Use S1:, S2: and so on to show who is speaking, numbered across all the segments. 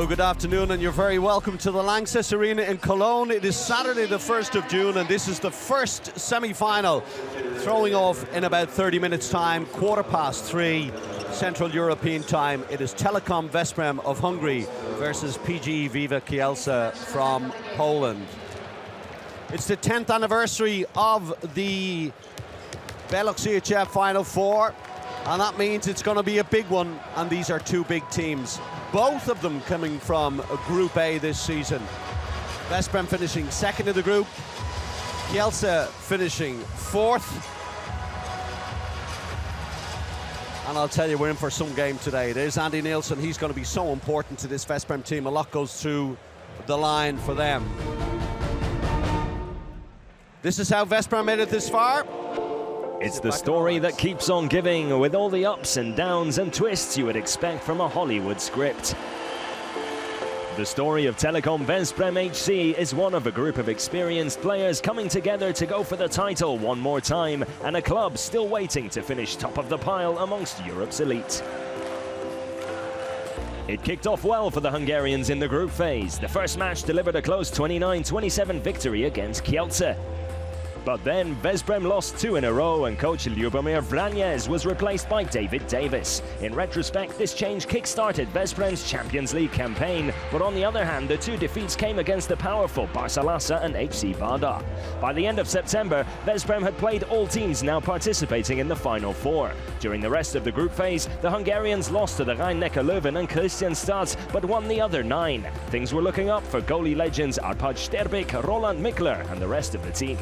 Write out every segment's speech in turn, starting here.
S1: Hello, good afternoon, and you're very welcome to the Lanxess Arena in Cologne. It is Saturday the 1st of June, and this is the first semi-final, throwing off in about 30 minutes time, 3:15 Central European time. It is Telekom Veszprém of Hungary versus PGE Vive Kielce from Poland. It's the 10th anniversary of the VELUX EHF Final Four, and that means it's going to be a big one, and these are two big teams. Both of them coming from Group A this season. Veszprém finishing second in the group, Kielce finishing fourth. And I'll tell you, we're in for some game today. There's Andy Nielsen, he's going to be so important to this Veszprém team. A lot goes through the line for them. This is how Veszprém made it this far.
S2: It's the story that keeps on giving, with all the ups and downs and twists you would expect from a Hollywood script. The story of Telekom Veszprém HC is one of a group of experienced players coming together to go for the title one more time, and a club still waiting to finish top of the pile amongst Europe's elite. It kicked off well for the Hungarians in the group phase. The first match delivered a close 29-27 victory against Kielce. But then Veszprém lost 2 in a row, and coach Ljubomir Vranjes was replaced by David Davis. In retrospect, this change kick-started Veszprém's Champions League campaign, but on the other hand, the 2 defeats came against the powerful Barcelasa and HC Vardar. By the end of September, Veszprém had played all teams now participating in the Final Four. During the rest of the group phase, the Hungarians lost to the Rhein-Neckar Löwen and Kristianstad, but won the other 9. Things were looking up for goalie legends Arpad Sterbik, Roland Mikler, and the rest of the team.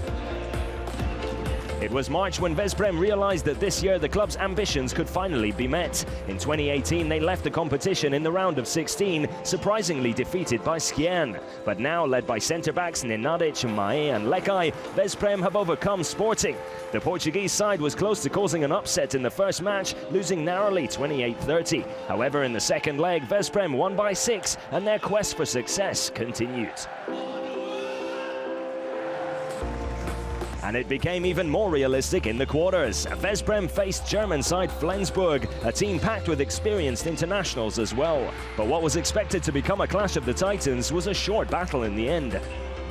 S2: It was March when Veszprém realized that this year the club's ambitions could finally be met. In 2018, they left the competition in the round of 16, surprisingly defeated by Skien. But now, led by centre-backs Nenadic, Mae and Lekaj, Veszprém have overcome Sporting. The Portuguese side was close to causing an upset in the first match, losing narrowly 28-30. However, in the second leg, Veszprém won by 6, and their quest for success continued. And it became even more realistic in the quarters. Veszprém faced German side Flensburg, a team packed with experienced internationals as well. But what was expected to become a clash of the titans was a short battle in the end.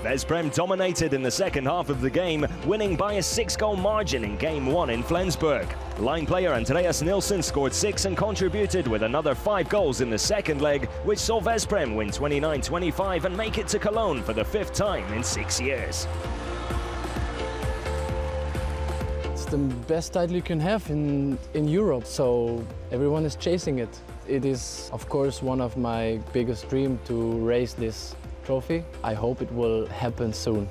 S2: Veszprém dominated in the second half of the game, winning by a 6-goal margin in Game 1 in Flensburg. Line player Andreas Nilsson scored 6 and contributed with another 5 goals in the second leg, which saw Veszprém win 29-25 and make it to Cologne for the 5th time in 6 years.
S3: The best title you can have in Europe, so everyone is chasing it. It is, of course, one of my biggest dreams to raise this trophy. I hope it will happen soon.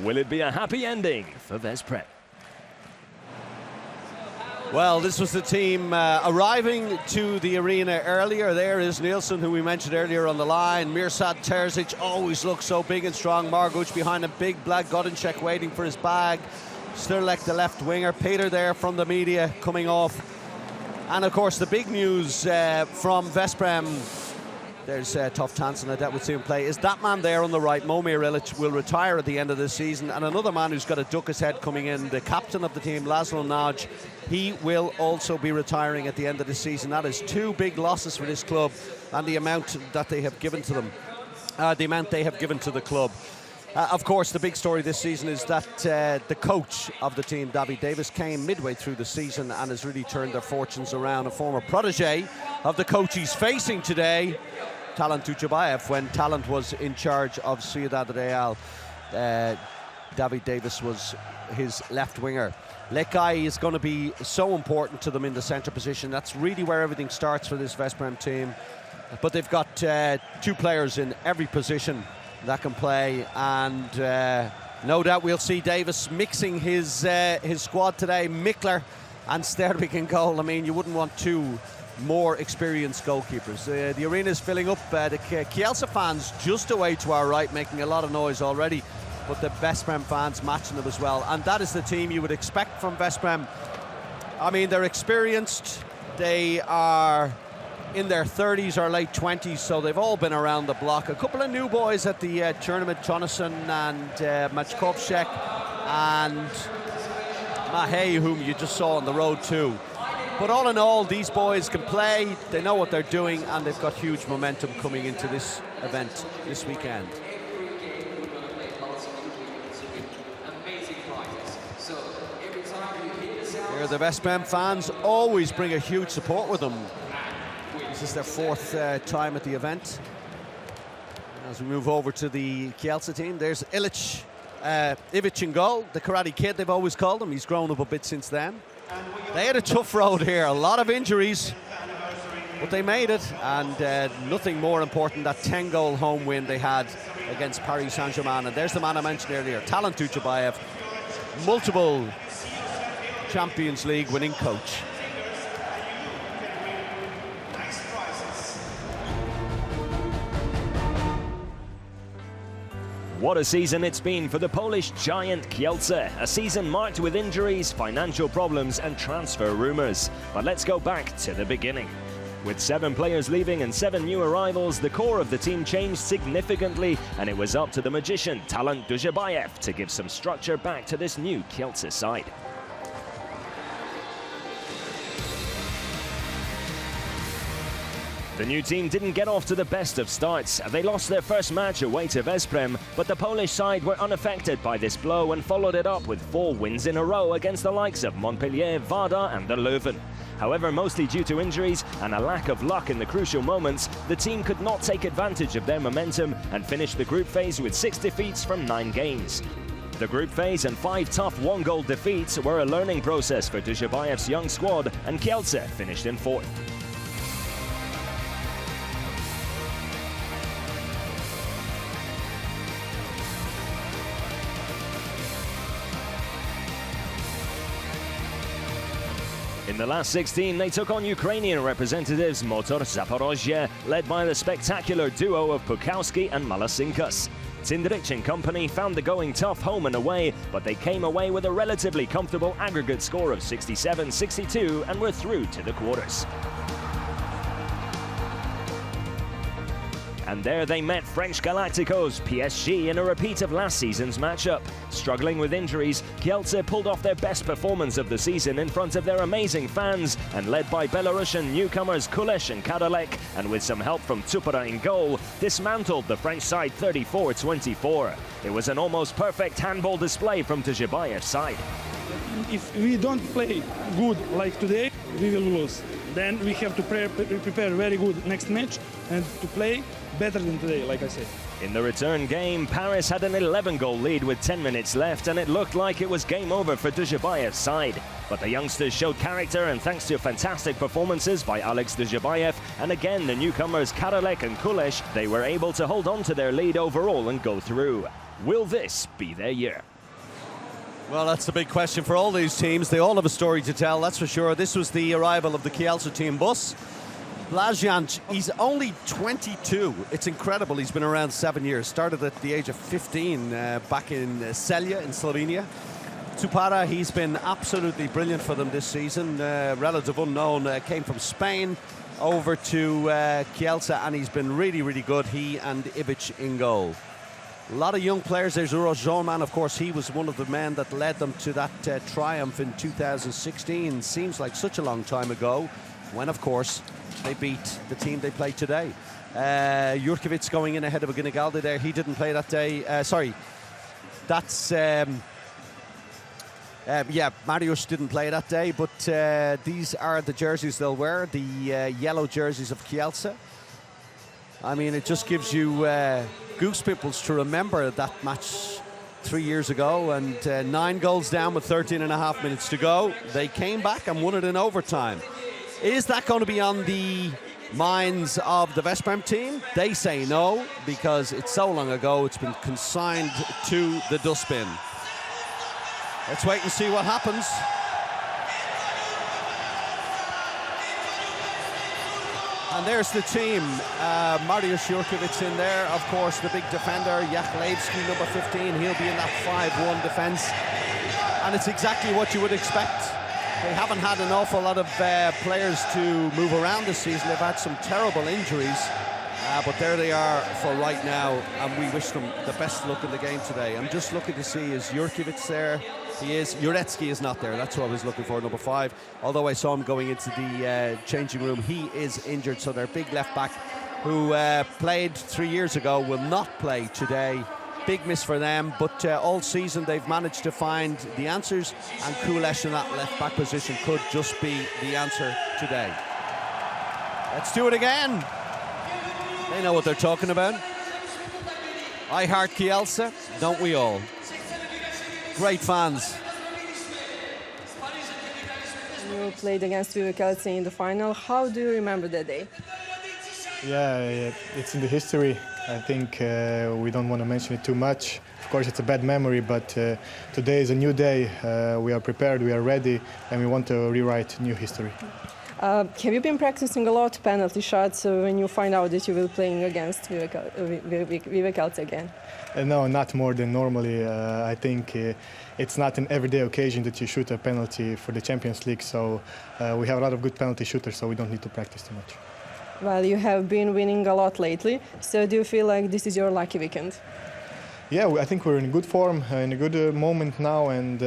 S2: Will it be a happy ending for Veszprém?
S1: Well, this was the team arriving to the arena earlier. There is Nielsen, who we mentioned earlier on the line. Mirsad Terzic always looks so big and strong. Marguc behind a big black Godinchek waiting for his bag. Sturlek, the left winger. Peter there from the media coming off. And of course the big news from Veszprém, there's Tough Tansen that would see him play, is that man there on the right. Momir Ilic will retire at the end of the season, and another man who's got a duck his head coming in, the captain of the team, Laszlo Nagy, he will also be retiring at the end of the season. That is 2 big losses for this club, and the amount that they have given to them, the amount they have given to the club. Of course, the big story this season is that the coach of the team, David Davis, came midway through the season and has really turned their fortunes around. A former protege of the coach he's facing today, Talant Uchabayev, when Talant was in charge of Ciudad Real. David Davis was his left winger. Lekaj is going to be so important to them in the centre position. That's really where everything starts for this Veszprém team. But they've got 2 players in every position that can play, and no doubt we'll see Davis mixing his squad today. Mikler and Sterbik in goal. I mean, you wouldn't want 2 more experienced goalkeepers. The arena is filling up. The Kielce fans just away to our right making a lot of noise already, but the Veszprém fans matching them as well. And that is the team you would expect from Veszprém. I mean, they're experienced. They are in their 30s or late 20s, so they've all been around the block. A couple of new boys at the tournament, Jonathan and Machkovchek and Mahey, whom you just saw on the road too. But all in all, these boys can play, they know what they're doing, and they've got huge momentum coming into this event this weekend. Here, the Veszprém fans always bring a huge support with them. This is their fourth time at the event. As we move over to the Kielce team, there's Ivic in goal, the Karate Kid they've always called him. He's grown up a bit since then. They had a tough road here, a lot of injuries, but they made it, and nothing more important, that 10-goal home win they had against Paris Saint-Germain. And there's the man I mentioned earlier, Talant Dujshebaev, multiple Champions League winning coach.
S2: What a season it's been for the Polish giant Kielce. A season marked with injuries, financial problems and transfer rumours. But let's go back to the beginning. With 7 players leaving and 7 new arrivals, the core of the team changed significantly, and it was up to the magician Talant Dujshebaev to give some structure back to this new Kielce side. The new team didn't get off to the best of starts. They lost their first match away to Veszprém, but the Polish side were unaffected by this blow and followed it up with 4 wins in a row against the likes of Montpellier, Vardar and the Leuven. However, mostly due to injuries and a lack of luck in the crucial moments, the team could not take advantage of their momentum and finished the group phase with 6 defeats from 9 games. The group phase and 5 tough 1-goal defeats were a learning process for Dujshebaev's young squad, and Kielce finished in 4th. In the last 16, they took on Ukrainian representatives Motor Zaporozhye, led by the spectacular duo of Pukowski and Malasinkas. Cindrich and company found the going tough home and away, but they came away with a relatively comfortable aggregate score of 67-62 and were through to the quarters. And there they met French Galacticos, PSG, in a repeat of last season's matchup. Struggling with injuries, Kielce pulled off their best performance of the season in front of their amazing fans, and led by Belarusian newcomers Kulesh and Kadalek, and with some help from Tsupara in goal, dismantled the French side 34-24. It was an almost perfect handball display from Dujshebaev's side.
S4: If we don't play good like today, we will lose. Then we have to prepare very good next match and to play better than today, like I said.
S2: In the return game, Paris had an 11-goal lead with 10 minutes left, and it looked like it was game over for Dujshebaev's side. But the youngsters showed character, and thanks to fantastic performances by Alex Dujshebaev and again the newcomers Kadalek and Kulesh, they were able to hold on to their lead overall and go through. Will this be their year?
S1: Well, that's the big question for all these teams. They all have a story to tell, that's for sure. This was the arrival of the Kielce team bus. Blazjanc, he's only 22. It's incredible. He's been around 7 years. Started at the age of 15 back in Celje in Slovenia. Tsupara, he's been absolutely brilliant for them this season. Relative unknown, came from Spain over to Kielce, and he's been really, really good. He and Ivic in goal. A lot of young players. There's Uros Zorman, of course. He was one of the men that led them to that triumph in 2016. Seems like such a long time ago, when, of course, they beat the team they played today. Jurkovic going in ahead of Ginigaldi there. He didn't play that day. Sorry, that's... yeah, Mariusz didn't play that day, but these are the jerseys they'll wear, the yellow jerseys of Kielce. I mean, it just gives you goose pimples to remember that match 3 years ago, and 9 goals down with 13.5 minutes to go. They came back and won it in overtime. Is that going to be on the minds of the Veszprém team? They say no, because it's so long ago, it's been consigned to the dustbin. Let's wait and see what happens. And there's the team. Mariusz Jurkovic in there, of course, the big defender, Jachlewski, number 15. He'll be in that 5-1 defense. And it's exactly what you would expect. They haven't had an awful lot of players to move around this season. They've had some terrible injuries, but there they are for right now, and we wish them the best luck in the game today. I'm just looking to see, is Jurkovic there? He is. Jurecki is not there. That's who I was looking for, number 5. Although I saw him going into the changing room, he is injured. So their big left back, who played 3 years ago, will not play today. Big miss for them, but all season they've managed to find the answers, and Kulesh in that left back position could just be the answer today. Let's do it again. They know what they're talking about. I heart Kielce, don't we all? Great fans.
S5: You played against Vive Kielce in the final. How do you remember that day?
S6: Yeah, it's in the history. I think we don't want to mention it too much. Of course, it's a bad memory, but today is a new day. We are prepared, we are ready, and we want to rewrite new history.
S5: Have you been practicing a lot penalty shots when you find out that you will be playing against Vive Kielce again?
S6: No, not more than normally. I think it's not an everyday occasion that you shoot a penalty for the Champions League, so we have a lot of good penalty shooters, so we don't need to practice too much.
S5: Well, you have been winning a lot lately, so do you feel like this is your lucky weekend?
S6: Yeah, I think we're in good form, in a good moment now, and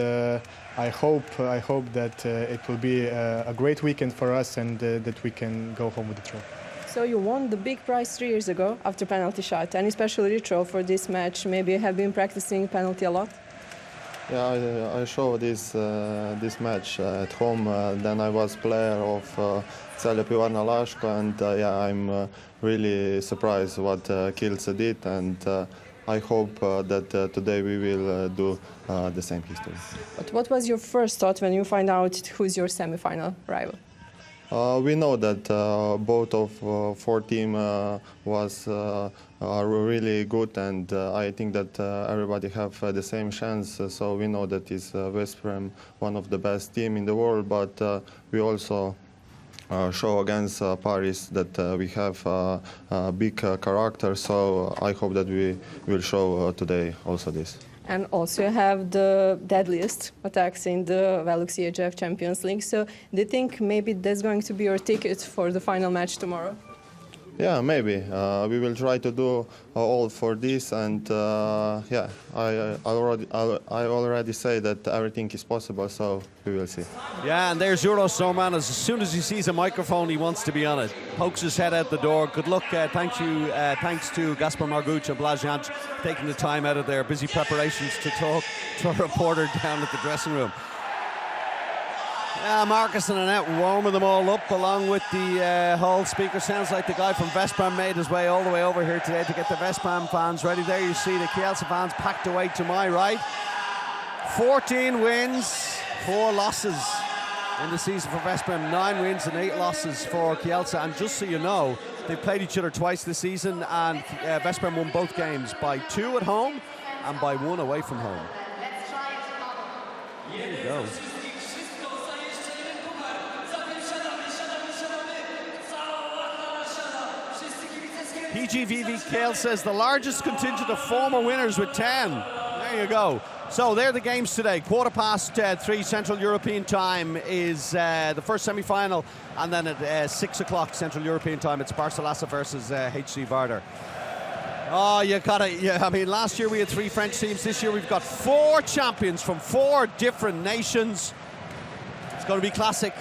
S6: I hope that it will be a great weekend for us, and that we can go home with the trophy.
S5: So you won the big prize 3 years ago after penalty shot, and especially retro for this match. Maybe you have been practicing penalty a lot?
S7: Yeah, I show this match at home. Then I was player of Pivarna Lashko, and yeah, I'm really surprised what Kielce did, and I hope that today we will do the same history.
S5: But what was your first thought when you find out who's your semi-final rival?
S7: We know that both of 4 teams are really good, and I think that everybody have the same chance. So we know that is Veszprém, one of the best team in the world, but we also show against Paris that we have a big character. So I hope that we will show today also this.
S5: And also you have the deadliest attacks in the VELUX EHF Champions League. So do you think maybe that's going to be your ticket for the final match tomorrow?
S7: Yeah, maybe. We will try to do all for this, and yeah, I already say that everything is possible, so we will see.
S1: Yeah, and there's Euro Snowman. As soon as he sees a microphone, he wants to be on it. Pokes his head out the door. Good luck. Thanks to Gaspar Marguch and Blažević taking the time out of their busy preparations to talk to a reporter down at the dressing room. Yeah, Marcus and Annette warming them all up along with the whole speaker. Sounds like the guy from Veszprém made his way all the way over here today to get the Veszprém fans ready. There you see the Kielce fans packed away to my right. 14 wins, 4 losses in the season for Veszprém. 9 wins and 8 losses for Kielce. And just so you know, they've played each other twice this season, and Veszprém won both games by 2 at home and by 1 away from home. There you go. PGE Kielce says the largest contingent of former winners with 10. There you go. So there are the games today. 3:15 Central European Time is the first semi-final, and then at 6 o'clock Central European Time it's Barcelona versus HC Vardar. Oh, you gotta, yeah, I mean, last year we had 3 French teams. This year we've got 4 champions from 4 different nations. It's going to be classic.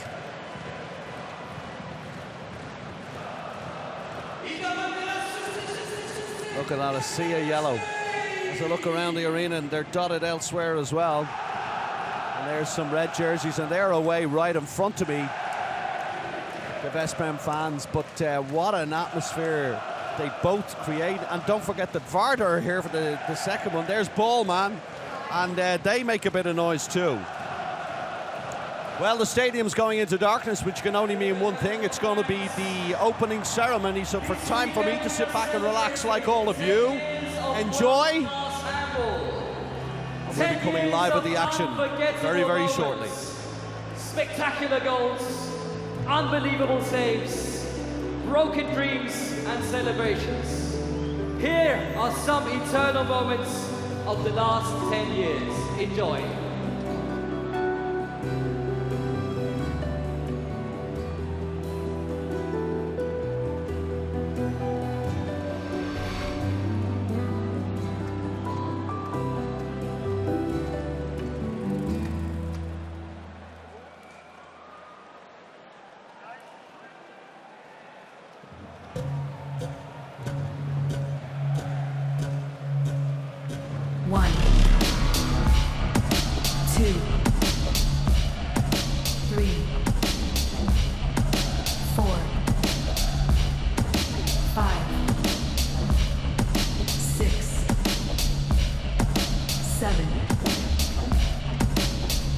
S1: Look at that, a sea of yellow. As I look around the arena, and they're dotted elsewhere as well. And there's some red jerseys, and they're away right in front of me, the Veszprém fans. But what an atmosphere they both create. And don't forget that Vardar are here for the second one. There's Ball, man. And they make a bit of noise too. Well, the stadium's going into darkness, which can only mean one thing. It's going to be the opening ceremony. So for time for me to sit back and relax like all of you, enjoy. And we'll be coming live with the action very, very shortly.
S8: Spectacular goals, unbelievable saves, broken dreams and celebrations. Here are some eternal moments of the last 10 years. Enjoy.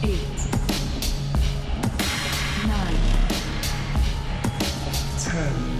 S9: 8, 9, 10.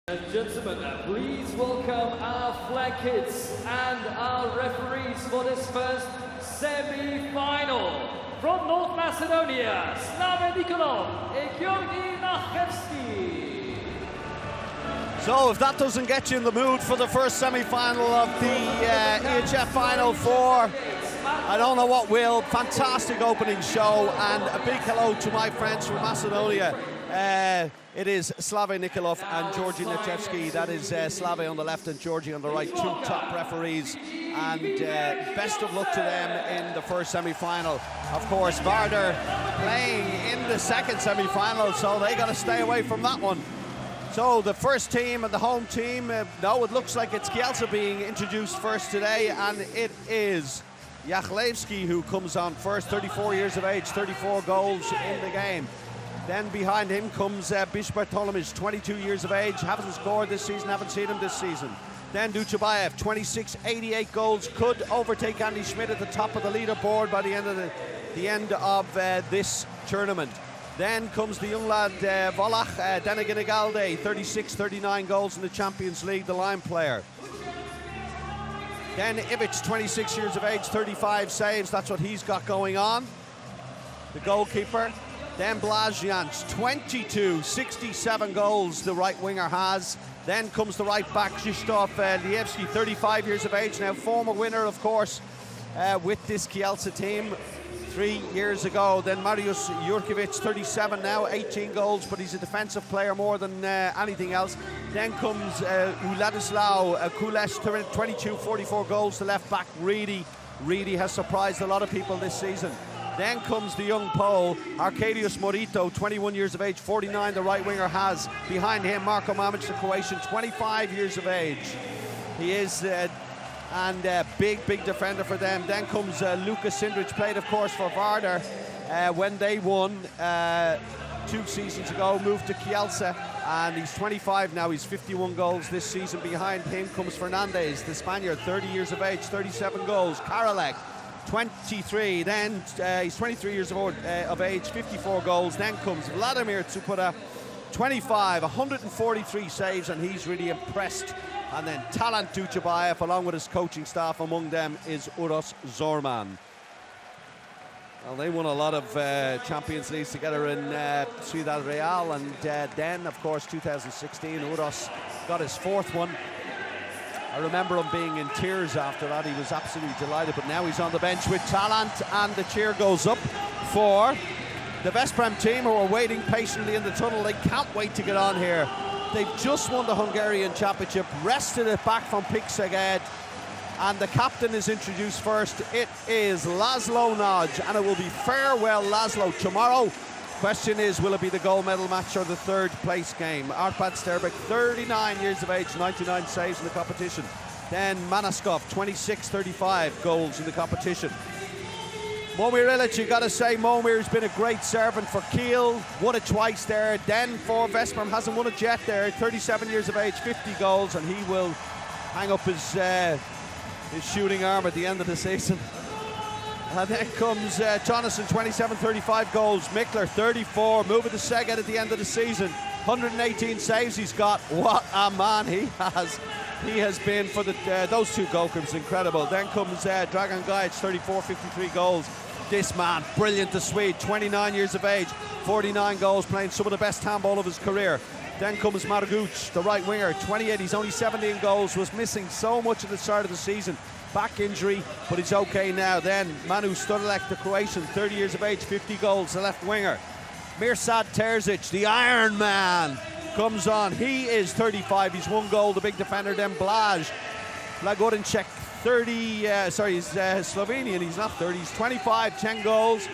S8: Gentlemen, please welcome our flag kids and our referees for this first semi-final. From North Macedonia, Slave Nikolov and Georgi Nachevsky.
S1: So if that doesn't get you in the mood for the first semi-final of the EHF Final 4, I don't know what will. Fantastic opening show, and a big hello to my friends from Macedonia. It is Slave Nikolov and Georgi Nachevsky. That is Slave on the left and Georgi on the right, two top referees. And best of luck to them in the first semi-final. Of course, Vardar playing in the second semi-final, so they got to stay away from that one. So the first team and the home team, no, it looks like it's Kielce being introduced first today, and it is Jachlewski who comes on first, 34 years of age, 34 goals in the game. Then behind him comes Bish Bartolomic, 22 years of age, hasn't scored this season, haven't seen him this season. Then Duchabayev, 26, 88 goals, could overtake Andy Schmidt at the top of the leaderboard by the end of this tournament. Then comes the young lad Volach Deneginigalde, 36, 39 goals in the Champions League, the line player. Then Ivic, 26 years of age, 35 saves, that's what he's got going on, the goalkeeper. Then Blazjanc, 22, 67 goals the right winger has. Then comes the right back, Krzysztof Liewski, 35 years of age now, former winner, of course, with this Kielce team 3 years ago. Then Mariusz Jurkiewicz, 37 now, 18 goals, but he's a defensive player more than anything else. Then comes Władysław Kulesh, 22, 44 goals, the left back, really has surprised a lot of people this season. Then comes the young Pole, Arkadiusz Morito, 21 years of age, 49 the right winger has. Behind him, Marko Mamic, the Croatian, 25 years of age. He is, big defender for them. Then comes Lukas Sindrich, played of course for Vardar when they won 2 seasons ago, moved to Kielce, and he's 25 now, he's 51 goals this season. Behind him comes Fernandez, the Spaniard, 30 years of age, 37 goals. Karalek, 23, then he's 23 years of age, 54 goals. Then comes Vladimir Tsupuda, 25, 143 saves, and he's really impressed. And then Talant Duchabayev, along with his coaching staff, among them is Uros Zorman. Well, they won a lot of Champions Leagues together in Ciudad Real, and then, of course, 2016, Uros got his 4th one. I remember him being in tears after that. He was absolutely delighted, but now he's on the bench with Talant, and the cheer goes up for the Veszprém team, who are waiting patiently in the tunnel. They can't wait to get on here. They've just won the Hungarian Championship, wrested it back from Pikseged, and the captain is introduced first. It is Laszlo Nagy, and it will be farewell Laszlo tomorrow. Question is, will it be the gold medal match or the 3rd place game? Arpad Sterbik, 39 years of age, 99 saves in the competition. Then Manaskov, 26, 35 goals in the competition. Momir Ilic, you got to say, Momir's been a great servant for Kiel, won it twice there. Then for Veszprém, hasn't won it yet there, 37 years of age, 50 goals, and he will hang up his shooting arm at the end of the season. And then comes Jonathan, 27, 35 goals. Mikler, 34, moving to Szeged at the end of the season. 118 saves he's got. What a man he has. He has been for those 2 goalkeepers, incredible. Then comes Dragan Gajic, 34, 53 goals. This man, brilliant, the Swede, 29 years of age, 49 goals, playing some of the best handball of his career. Then comes Marguc, the right winger, 28, he's only 17 goals, was missing so much at the start of the season. Back injury, but he's okay now. Then Manu Studalek, the Croatian, 30 years of age, 50 goals, the left winger. Mirsad Terzic, the Iron Man, comes on. He is 35, he's 1 goal, the big defender. Then Blagorinček, 30, he's Slovenian, he's not 30, he's 25, 10 goals.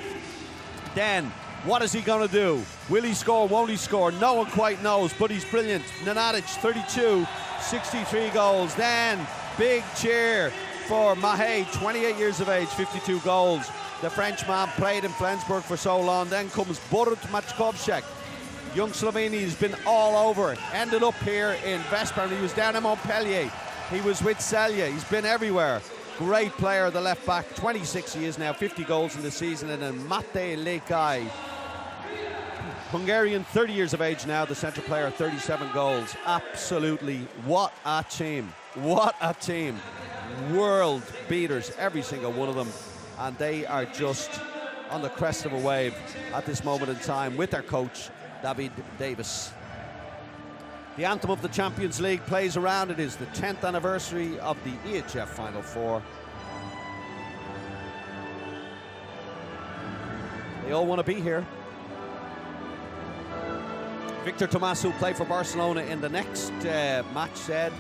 S1: Then, what is he going to do? Will he score, won't he score? No one quite knows, but he's brilliant. Nenadic, 32, 63 goals. Then, big cheer for Mahé, 28 years of age, 52 goals. The Frenchman played in Flensburg for so long. Then comes Borut Mačkovšek. Young Slovenia has been all over. Ended up here in Veszprém. He was down in Montpellier. He was with Celje. He's been everywhere. Great player, the left back. 26 he is now, 50 goals in the season. And then Mate Lekai. Hungarian, 30 years of age now, the centre player, 37 goals. Absolutely, what a team. What a team. World beaters, every single one of them. And they are just on the crest of a wave at this moment in time with their coach, David Davis. The anthem of the Champions League plays around. It is the 10th anniversary of the EHF Final Four. They all want to be here. Victor Tomás, who played for Barcelona in the next match, said,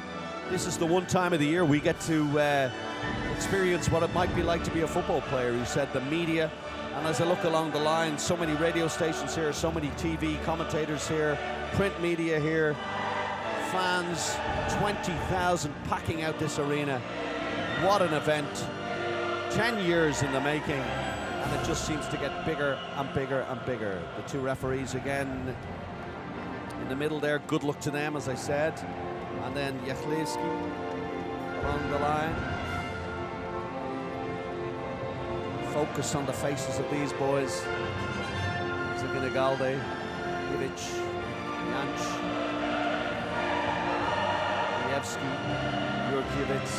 S1: "This is the one time of the year we get to experience what it might be like to be a football player." He said the media, and as I look along the line, so many radio stations here, so many TV commentators here, print media here, fans, 20,000 packing out this arena. What an event. 10 years in the making, and it just seems to get bigger and bigger and bigger. The two referees again in the middle there, good luck to them, as I said. And then Jachlewski along the line. Focus on the faces of these boys. Zaginagalde, Ivic, Janč, Jevski, Jurkiewicz,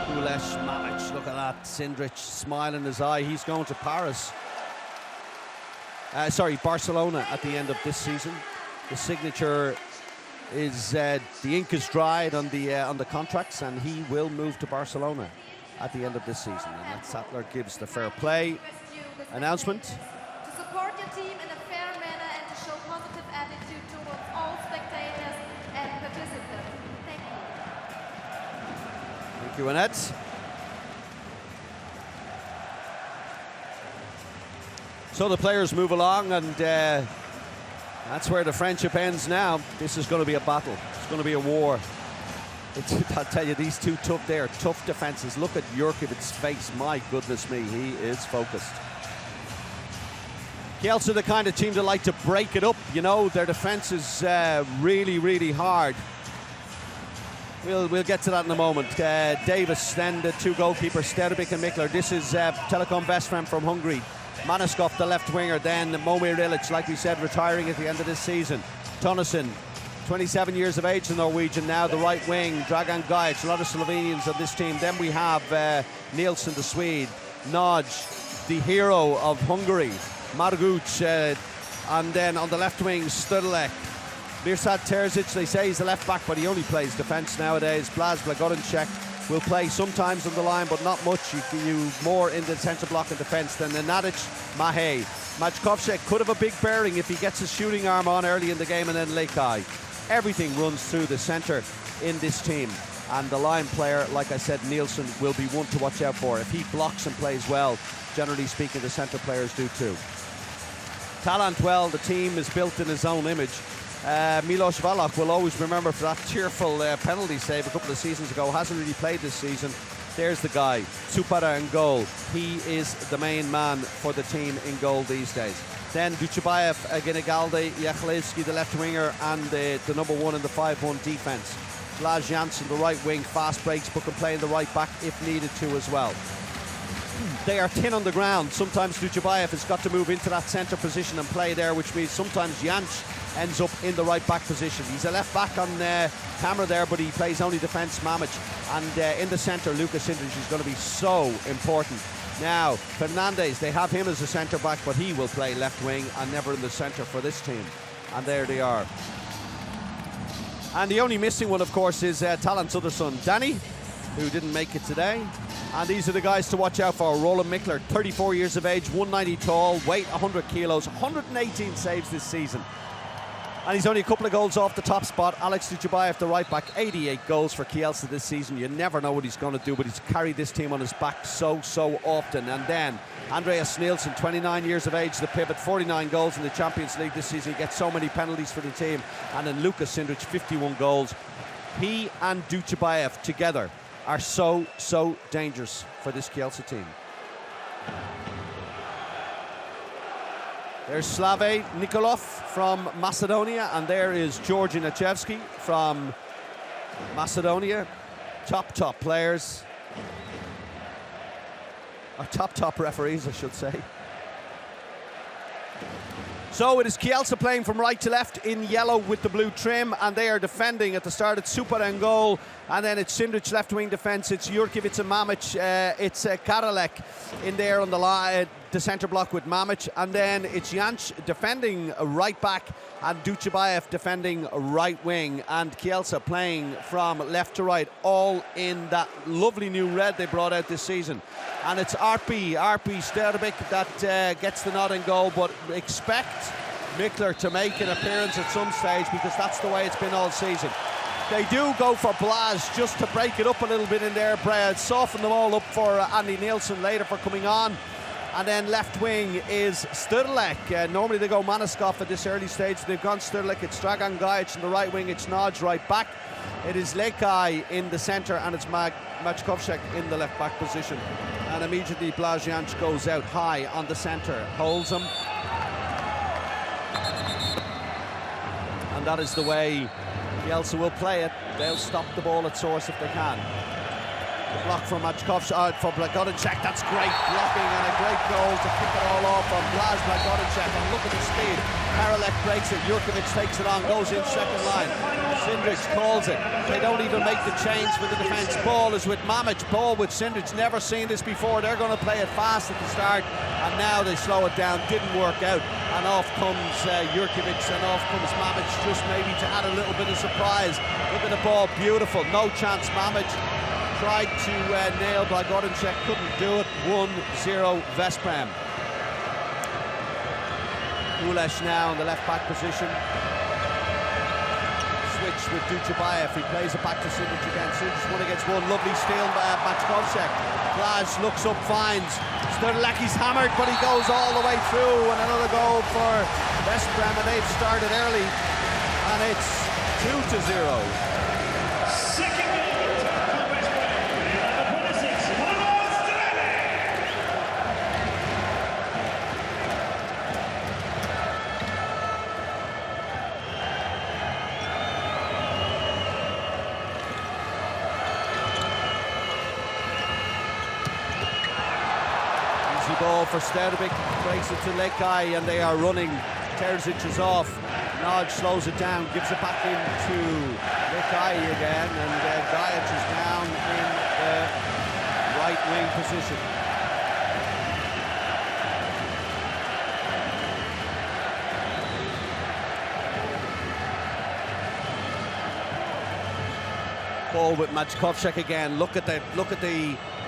S1: Kulesh, Mamic, look at that. Sindrich, smile in his eye. He's going to Paris. Barcelona at the end of this season. The signature is, the ink is dried on the contracts, and he will move to Barcelona at the end of this season. And that Sattler gives the fair play announcement.
S9: To support your team in a fair manner and to show positive attitude towards all spectators and participants. Thank you.
S1: Thank you, Annette. So the players move along, and that's where the friendship ends now. This is going to be a battle. It's going to be a war. I'll tell you, these two tough defenses. Look at Jurkiewicz's face. My goodness me, he is focused. Kielce are the kind of team that like to break it up. You know, their defense is really, really hard. We'll get to that in a moment. Davis, then the two goalkeepers, Sterbic and Mikler. This is Telekom Veszprém from Hungary. Maniskov, the left winger, then Momir Ilic, like we said, retiring at the end of this season. Tonnesson, 27 years of age, the Norwegian, now the right wing. Dragan Gajic, a lot of Slovenians on this team. Then we have Nielsen, the Swede. Nodge, the hero of Hungary. Marguc, and then on the left wing, Studalek. Mirsad Terzic, they say he's the left back, but he only plays defence nowadays. Blaz Blagorenchek will play sometimes on the line, but not much. You more in the centre block and defence than Nadic, Mahe. Majkovsek could have a big bearing if he gets his shooting arm on early in the game, and then Lekai. Everything runs through the centre in this team. And the line player, like I said, Nielsen, will be one to watch out for. If he blocks and plays well, generally speaking, the centre players do too. Talent, well, the team is built in his own image. Milos Valok will always remember for that tearful penalty save a couple of seasons ago. Hasn't really played this season. There's the guy, Supara in goal. He is the main man for the team in goal these days. Then Duchabayev, Ginigalde, Jachlewski, the left winger, and the number one in the 5-1 defence. Blaž Janssen, the right wing, fast breaks, but can play in the right back if needed to as well. They are thin on the ground. Sometimes Duchabayev has got to move into that centre position and play there, which means sometimes Janč ends up in the right back position. He's a left back on camera there, but he plays only defence, Mamic. And in the centre, Lucas Sindrich is going to be so important. Now, Fernandez, they have him as a centre back, but he will play left wing and never in the centre for this team. And there they are. And the only missing one, of course, is Talent's other son, Danny, who didn't make it today. And these are the guys to watch out for. Roland Mikler, 34 years of age, 190 tall, weight 100 kilos, 118 saves this season. And he's only a couple of goals off the top spot. Alex Duchabayev, the right back, 88 goals for Kielce this season. You never know what he's going to do, but he's carried this team on his back so often. And then Andreas Nielsen, 29 years of age, the pivot, 49 goals in the Champions League this season. He gets so many penalties for the team. And then Lucas Sindrich, 51 goals. He and Duchabayev together are so dangerous for this Kielce team. There's Slave Nikolov from Macedonia, and there is Georgi Nachevsky from Macedonia. Top players. Or top referees, I should say. So it is Kielce playing from right to left in yellow with the blue trim, and they are defending. At the start it's Supara in goal, and then it's Sindrich left wing defence, it's Jurkovic and Mamic, it's Karalek in there on the line, the centre block with Mamic, and then it's Janč defending right back and Duchabayev defending right wing, and Kielce playing from left to right, all in that lovely new red they brought out this season. And it's Arpi Sterbic that gets the nod in goal, but expect Mikler to make an appearance at some stage, because that's the way it's been all season. They do go for Blas just to break it up a little bit in there. Soften them all up for Andy Nielsen later for coming on. And then left wing is Sturlek. Normally they go Manaskov at this early stage. They've gone Sturlek. It's Dragan Gajic in the right wing. It's Nodge right back. It is Lekai in the centre, and it's Maćkovšek in the left back position. And immediately Blas Janč goes out high on the centre, holds him. And that is the way Kielce will play it. They'll stop the ball at source if they can. The block from Maćkovšek, for Blagodinček, that's great blocking and a great goal to kick it all off from Blas Blagodinček. And look at the speed. Karalek breaks it, Jurkovic takes it on, goes in second line. Sindrich calls it. They don't even make the change for the defence. Ball is with Mamic, ball with Sindrich. Never seen this before. They're going to play it fast at the start, and now they slow it down. Didn't work out. And off comes Jurkovic, and off comes Mamic, just maybe to add a little bit of surprise. Look at the ball, beautiful. No chance, Mamic. Tried to nail Blagodinček, couldn't do it. 1-0 Veszprém. Kulesh now in the left back position. Switch with Duchabayev. He plays it back to Sindrich again. Sindrich 1 against 1. Lovely steal by Maćkovšek. Blas looks up, finds Sturlaki's hammered, but he goes all the way through. And another goal for Veszprém, and they've started early. And it's 2-0. Ball for Sterbic, breaks it to Lekai, and they are running. Terzic is off. Nodge slows it down, gives it back into Lekai again, and Gajic is down in the right wing position. Ball with Maćkovšek again. Look at the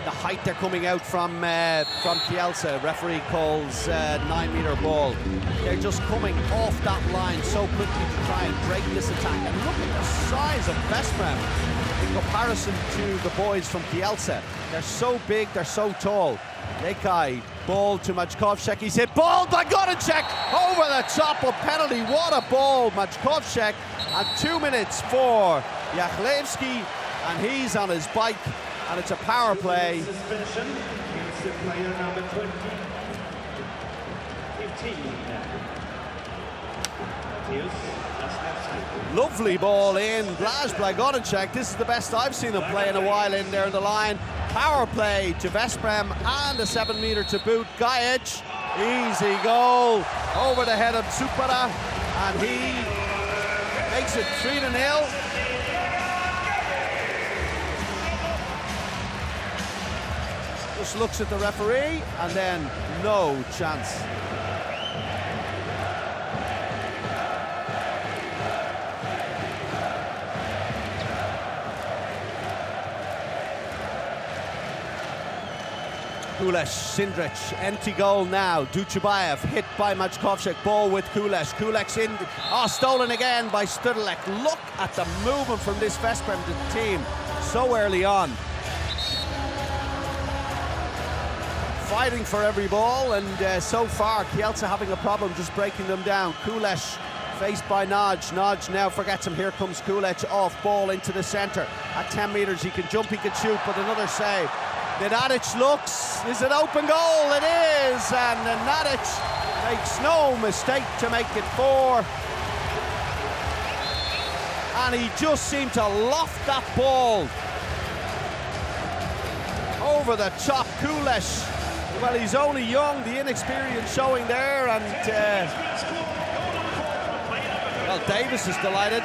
S1: height they're coming out from Kielce. Referee calls 9-meter ball. They're just coming off that line so quickly to try and break this attack. And look at the size of Veszprém in comparison to the boys from Kielce. They're so big, they're so tall. Lekai, ball to Maćkovšek. He's hit, ball by Godinček over the top of penalty. What a ball, Maćkovšek. And 2 minutes for Jachlewski, and he's on his bike. And it's a power play.
S10: Suspension against player number 20, 15.
S1: Lovely ball in. Blas Blagodinček. This is the best I've seen him play in a while in there in the line. Power play to Veszprém, and a 7-meter to boot. Gajic, easy goal over the head of Supara, and he makes it 3-0. Just looks at the referee, and then no chance. Kulesh, Sindrich, empty goal now. Duchabayev hit by Maćkovšek, ball with Kulesh. Kulesh in, stolen again by Sturlek. Look at the movement from this Veszprém team so early on. Fighting for every ball, and so far Kielce having a problem just breaking them down. Kulesh faced by Nodge. Nodge now forgets him. Here comes Kulesh, off ball into the centre. At 10 metres he can jump, he can shoot, but another save. Nenadic looks, is it open goal? It is, and Nenadic makes no mistake to make it 4. And he just seemed to loft that ball over the top. Kulesh, well, he's only young, the inexperience showing there, and Well, Davis is delighted.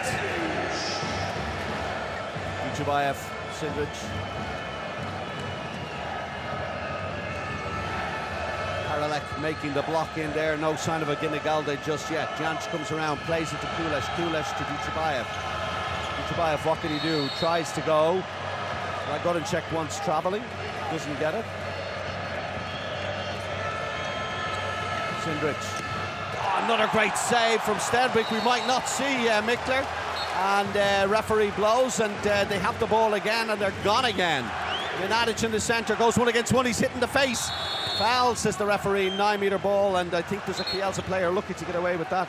S1: Duchabayev, Sindrich. Karalek making the block in there. No sign of a Ginigalde just yet. Janch comes around, plays it to Kulesh. Kulesh to Duchabayev. Duchabayev, what can he do? Tries to go. Ragorinchek wants travelling. Doesn't get it. Sindrich. Oh, another great save from Stenbeck. We might not see Mickler. And referee blows, and they have the ball again, and they're gone again. Mladic in the centre, goes 1 against 1. He's hit in the face. Foul, says the referee. 9-metre ball, and I think there's a Kielce player lucky to get away with that.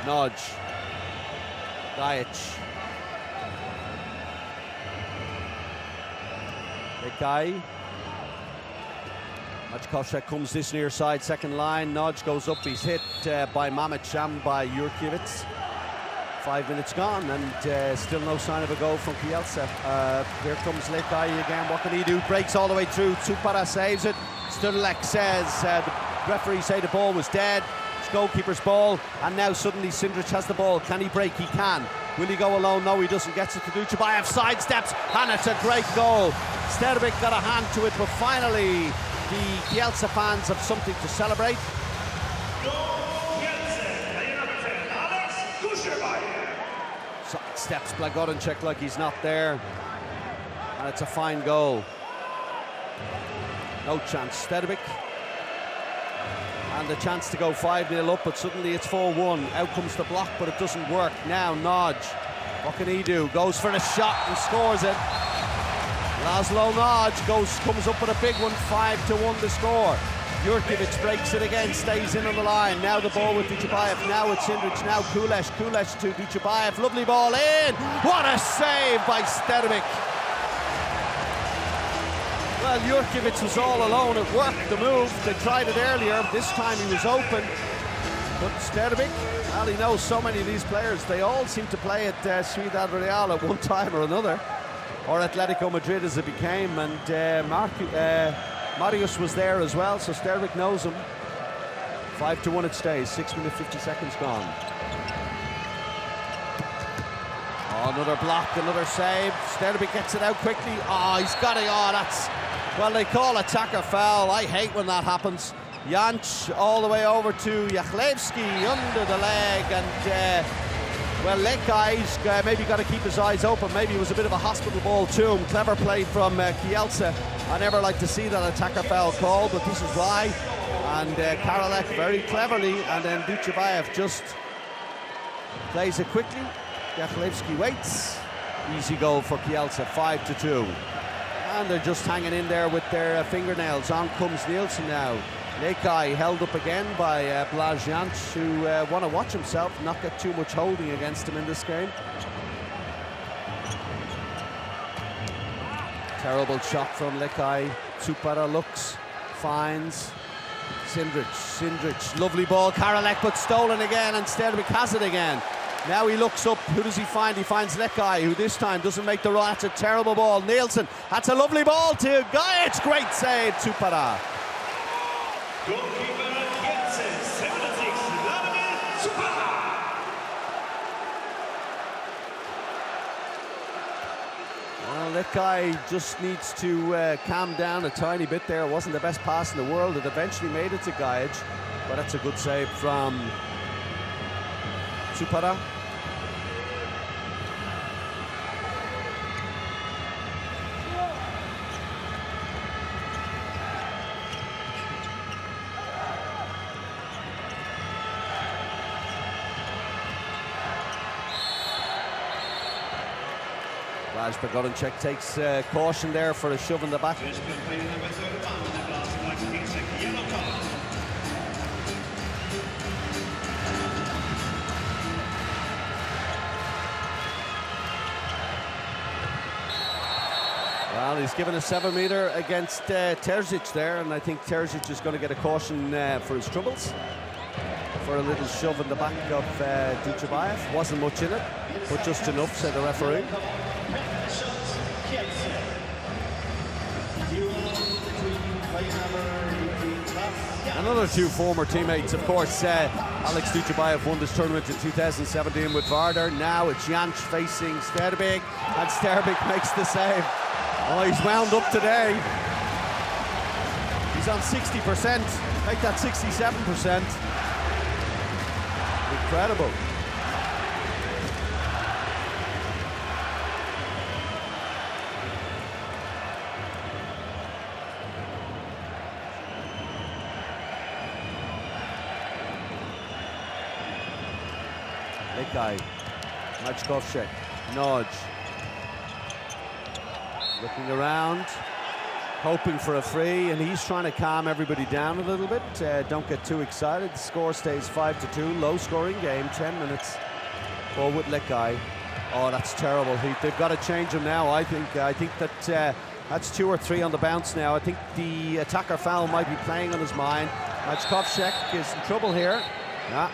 S1: Nodge. Gajic. Lekai. Maćkošek comes this near side, second line. Nodge goes up, he's hit by Mamet and by Jurkiewicz. 5 minutes gone, and still no sign of a goal from Kielce. Here comes Lekai again, what can he do? Breaks all the way through, Tsupara saves it. Studlek says, the referee say the ball was dead. It's goalkeeper's ball, and now suddenly Sindrich has the ball. Can he break? He can. Will he go alone? No, he doesn't. Gets it to Duchabayev, sidesteps, and it's a great goal. Sterbic got a hand to it, but finally the Kielce fans have something to celebrate. Sidesteps Blagorinchek like he's not there, and it's a fine goal. No chance, Sterbic. And the chance to go 5-0 up, but suddenly it's 4-1. Out comes the block, but it doesn't work. Now Nodge, what can he do? Goes for the shot and scores it. Laszlo Nodge comes up with a big one, 5-1 to score. Jurkiewicz breaks it again, stays in on the line. Now the ball with Duchabayev, now it's Sindrich, now Kulesh. Kulesh to Duchabayev, lovely ball in. What a save by Sterbic. Well, Jurkiewicz was all alone. It worked, the move. They tried it earlier. This time he was open. But Sterbic, well, he knows so many of these players. They all seem to play at Ciudad Real at one time or another, or Atletico Madrid as it became. And Marius was there as well, so Sterbic knows him. 5-1 it stays. 6 minutes 50 seconds gone. Oh, another block, another save. Sterbic gets it out quickly. Oh, he's got it. Oh, that's... Well, they call attacker foul. I hate when that happens. Janč all the way over to Jachlewski under the leg, and well, Lekai's maybe got to keep his eyes open. Maybe it was a bit of a hospital ball to him. Clever play from Kielce. I never like to see that attacker foul called, but this is why. And Karalek very cleverly, and then Duchabayev just plays it quickly. Jachlewski waits. Easy goal for Kielce, 5-2. And they're just hanging in there with their fingernails. On comes Nielsen now. Lekai held up again by Blaž Janč, who want to watch himself, not get too much holding against him in this game. Terrible shot from Lekai. Tsupara looks, finds. Sindrich, lovely ball. Karalek, but stolen again, and Sterbic has it again. Now he looks up. Who does he find? He finds Lekai, who this time doesn't make the run. That's a terrible ball. Nielsen, that's a lovely ball to Gajic. Great save, Tsupara.
S10: Goalkeeper Kielce, 76, Tsupara.
S1: Well, that guy just needs to calm down a tiny bit there. It wasn't the best pass in the world. It eventually made it to Gajic, but that's a good save from Tsupara. Ragorinchek takes caution there for a shove in the back. Well, he's given a 7-meter against Terzic there, and I think Terzic is going to get a caution for his troubles. for a little shove in the back of Duchabayev. Wasn't much in it, but just enough, said the referee. Another two former teammates, of course. Alex Duchabayev won this tournament in 2017 with Vardar. Now it's Jansch facing Sterbik, and Sterbik makes the save. Oh, he's wound up today. He's on 60%. Make that 67%. Incredible. Likai, Maćkovšek, Nodge. Looking around, hoping for a free, and he's trying to calm everybody down a little bit. Don't get too excited. The score stays 5-2, low-scoring game, 10 minutes. Ball with Likai. Oh, that's terrible. They've got to change him now, I think. I think that that's 2 or 3 on the bounce now. I think the attacker foul might be playing on his mind. Maćkovšek is in trouble here. Yeah.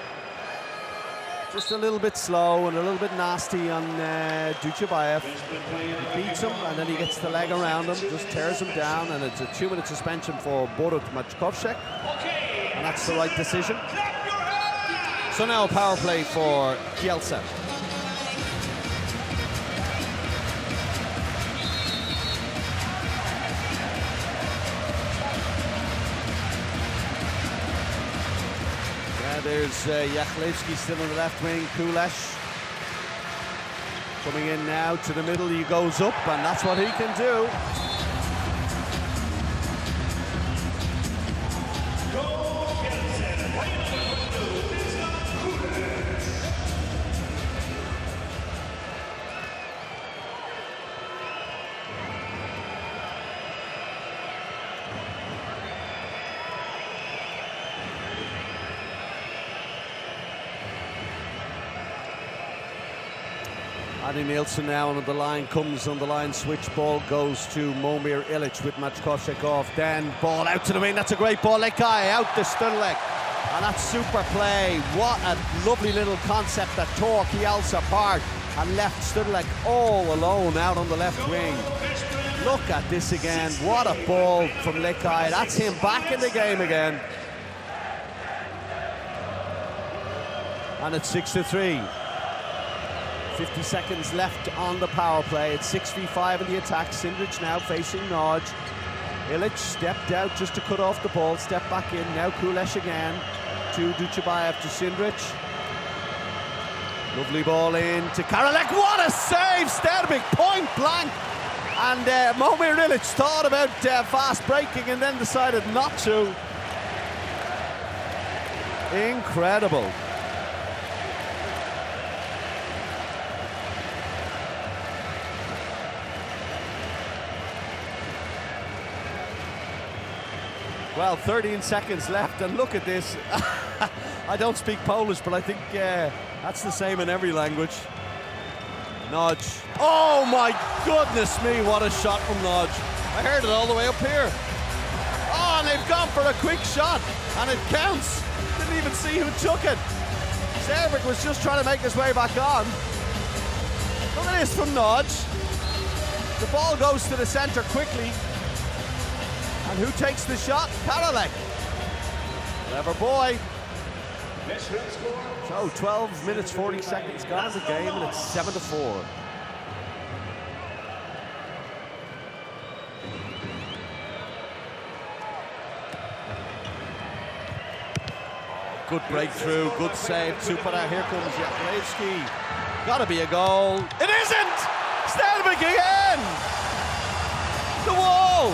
S1: Just a little bit slow and a little bit nasty on Duchabayev. He beats him and then he gets the leg around him, just tears him down, and it's a 2-minute suspension for Borut Maćkovšek. And that's the right decision. So now a power play for Kielce. There's Jachlewski still on the left wing. Kulesh coming in now to the middle. He goes up, and that's what he can do. Adi Nielsen now on the line, comes on the line, switch ball goes to Momir Ilic with Maćkovšek off, then ball out to the wing, that's a great ball, Likai out to Studlek, and that's super play. What a lovely little concept that tore Kielce apart and left Studlek all alone out on the left wing. Look at this again, what a ball from Likai, that's him back in the game again. And it's 6-3. 50 seconds left on the power play. It's 6v5 in the attack. Sindrich now facing Nodge. Ilic stepped out just to cut off the ball. Step back in. Now Kulesh again to Duchabayev to Sindrich. Lovely ball in to Karolek. What a save! Sterbik point blank. And Momir Ilic thought about fast breaking and then decided not to. Incredible. Well, 13 seconds left, and look at this. I don't speak Polish, but I think that's the same in every language. Nodge. Oh my goodness me, what a shot from Nodge. I heard it all the way up here. Oh, and they've gone for a quick shot, and it counts. Didn't even see who took it. Sterbik was just trying to make his way back on. Look at this from Nodge. The ball goes to the centre quickly. And who takes the shot? Karolek. Clever boy. So 12 minutes 40 seconds gone in the game, and it's 7-4. Good breakthrough, good save. Supara, here comes Jachlewski. Gotta be a goal. It isn't! Sterbik again! The wall!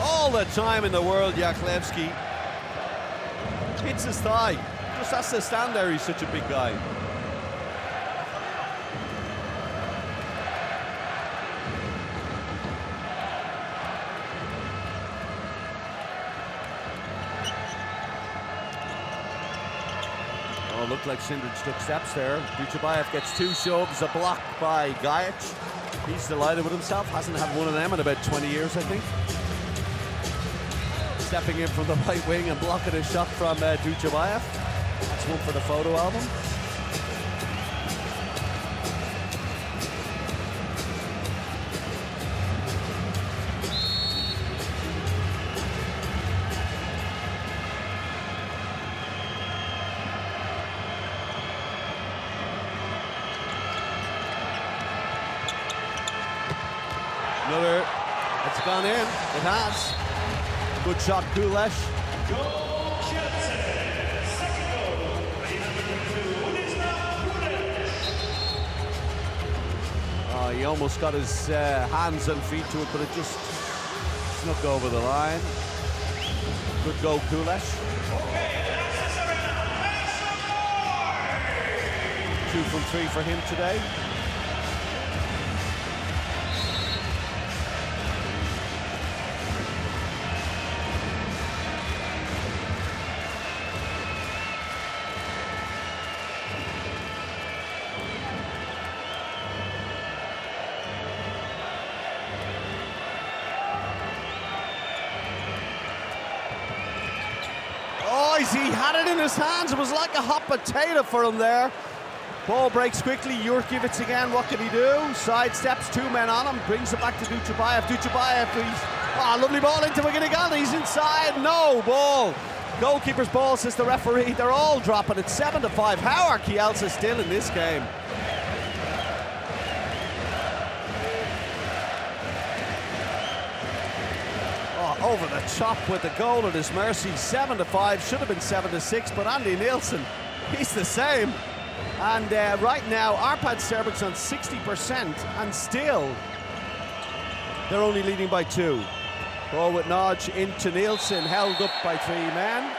S1: All the time in the world, Jachlewski hits his thigh. Just has to stand there, he's such a big guy. Oh, looked like Sindrich took steps there. Duchabayev gets 2 shoves, a block by Gajic. He's delighted with himself, hasn't had one of them in about 20 years, I think. Stepping in from the right wing and blocking a shot from Duchabayev. That's one for the photo album. Another, it's gone in, it has. Good shot, Kulesh.
S10: Goal Kielce. Second goal.
S1: Oh, he almost got his hands and feet to it, but it just snuck over the line. Good goal, Kulesh. 2 from 3 for him today. He had it in his hands. It was like a hot potato for him there. Ball breaks quickly. Jurkiewicz again. What can he do? Sidesteps, 2 men on him. Brings it back to Duchabayev. Duchabayev, lovely ball into McGinnigaldy. He's inside. No ball. Goalkeeper's ball, says the referee. They're all dropping it. 7-5. How are Kielce still in this game? Over the top with the goal at his mercy. 7-5, should have been 7-6, but Andy Nielsen, he's the same. And right now, Arpad Sterbic's on 60%, and still they're only leading by 2. Ball with Nodge into Nielsen, held up by 3 men.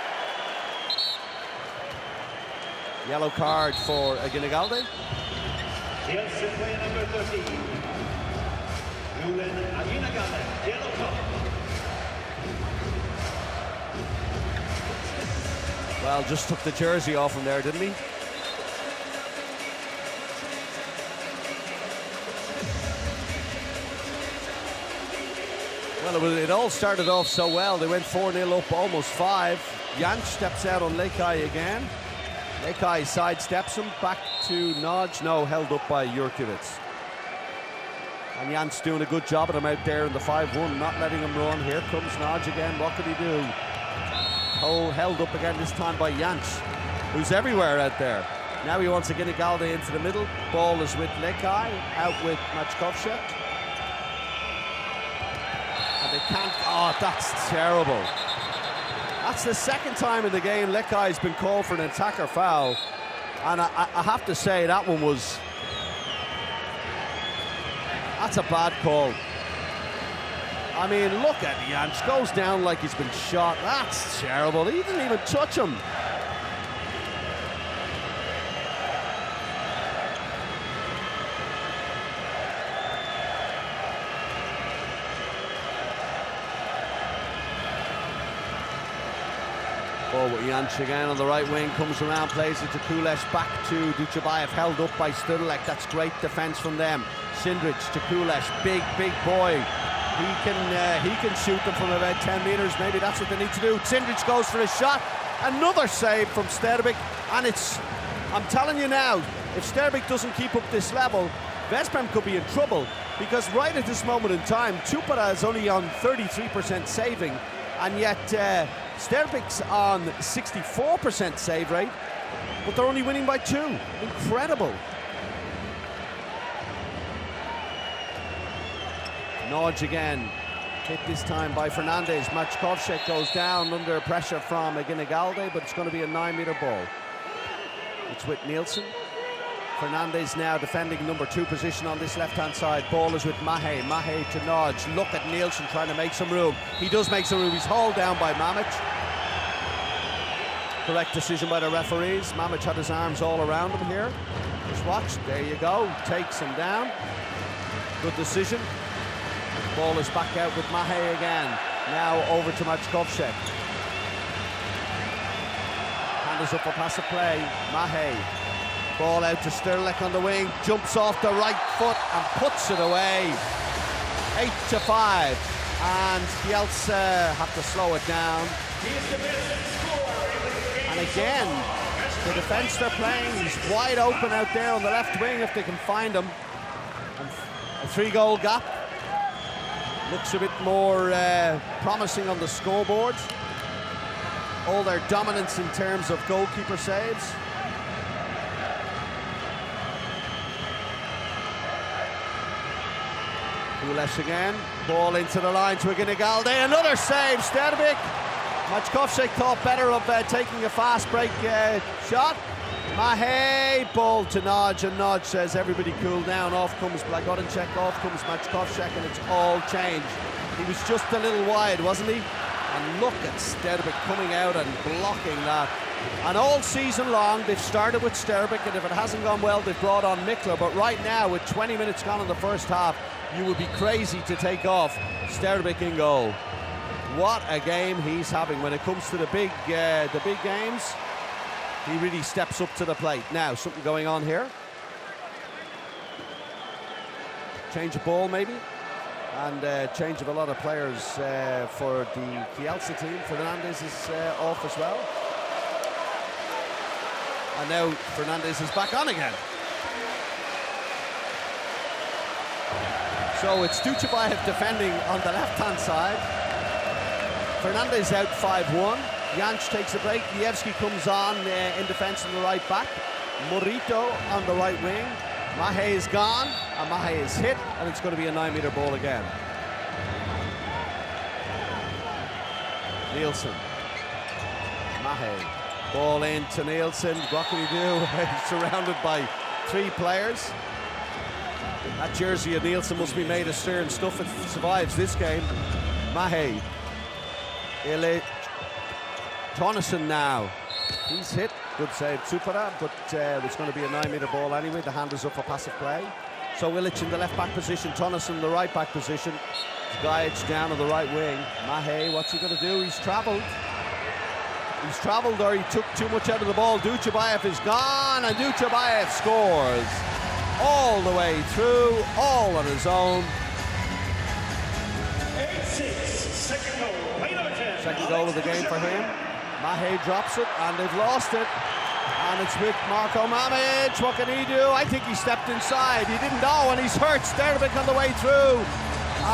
S1: Yellow card for Guinegalde.
S10: Kielce player number 13. Julen Guinegalde, yellow card.
S1: Well, just took the jersey off him there, didn't he? Well, it all started off so well. They went 4-0 up, almost 5. Jansch steps out on Lekai again. Lekai sidesteps him back to Nodge. No, held up by Jurkiewicz. And Jansch doing a good job of him out there in the 5-1, not letting him run. Here comes Nodge again. What can he do? Held up again, this time by Jansch, who's everywhere out there. Now he wants to get Guinegalde into the middle. Ball is with Lekai, out with Maćkovšek. And they can't, that's terrible. That's the second time in the game Lekai's been called for an attacker foul. And I have to say, that one was, that's a bad call. I mean, look at Jansch, goes down like he's been shot. That's terrible. He didn't even touch him. Ball with Jansch again on the right wing, comes around, plays it to Kulesh, back to Duchabayev, held up by Studalek. That's great defense from them. Sindrich to Kulesh, big boy. He can shoot them from about 10 meters. Maybe that's what they need to do. Sindrich goes for a shot. Another save from Sterbik. And I'm telling you now, if Sterbik doesn't keep up this level, Veszprém could be in trouble, because right at this moment in time, Tupara is only on 33% saving, and yet Sterbik's on 64% save rate, but they're only winning by 2. Incredible. Nodge again, hit this time by Fernandez. Maćkovšek goes down under pressure from Guinegalde, but it's going to be a 9-meter ball. It's with Nielsen. Fernandez now defending number 2 position on this left-hand side. Ball is with Mahe. Mahe to Nodge. Look at Nielsen trying to make some room. He does make some room. He's hauled down by Mamic. Correct decision by the referees. Mamic had his arms all around him here. Just watch. There you go. Takes him down. Good decision. Ball is back out with Mahe again. Now over to Maćkovšek. Handles up for passive play. Mahe. Ball out to Sterlek on the wing. Jumps off the right foot and puts it away. 8-5. And Kielce have to slow it down. And again, the defence they're playing, he's wide open out there on the left wing if they can find him. And a 3-goal gap. Looks a bit more promising on the scoreboard. All their dominance in terms of goalkeeper saves. Kulesh again, ball into the line to Aginigalde, another save, Stervik. Maćkovšek thought better of taking a fast break shot. Mahe, ball to Nodge, and Nodge says everybody cool down. Off comes Blagotinček, off comes Maćkovšek, and it's all changed. He was just a little wide, wasn't he? And look at Stervik coming out and blocking that. And all season long, they've started with Stervik, and if it hasn't gone well, they've brought on Mikler. But right now, with 20 minutes gone in the first half, you would be crazy to take off Stervik in goal. What a game he's having when it comes to the big games. He really steps up to the plate. Now, something going on here. Change of ball, maybe. And change of a lot of players for the Kielce team. Fernandez is off as well. And now Fernandez is back on again. So it's Duchabayev defending on the left-hand side. Fernandez out 5-1. Janč takes a break. Lievski comes on in defence on the right back. Morito on the right wing. Mahe is gone, and Mahe is hit, and it's going to be a 9-metre ball again. Nielsen. Mahe. Ball in to Nielsen. What can he do? He's surrounded by 3 players. That jersey of Nielsen must be made of stern stuff if it survives this game. Mahe. Tonneson now. He's hit. Good save, Supera, but it's going to be a 9-metre ball anyway. The hand is up for passive play. So Ilic in the left-back position, Tonneson in the right-back position. Gajic down on the right wing. Mahe, what's he going to do? He's travelled. He's travelled, or he took too much out of the ball. Duchabayev is gone, and Duchabayev scores. All the way through, all on his own.
S10: 8-6, second goal.
S1: Second goal of the game for him. Mahe drops it, and they've lost it. And it's with Marko Mamic. What can he do? I think he stepped inside. He didn't know, and he's hurt Stervik on the way through.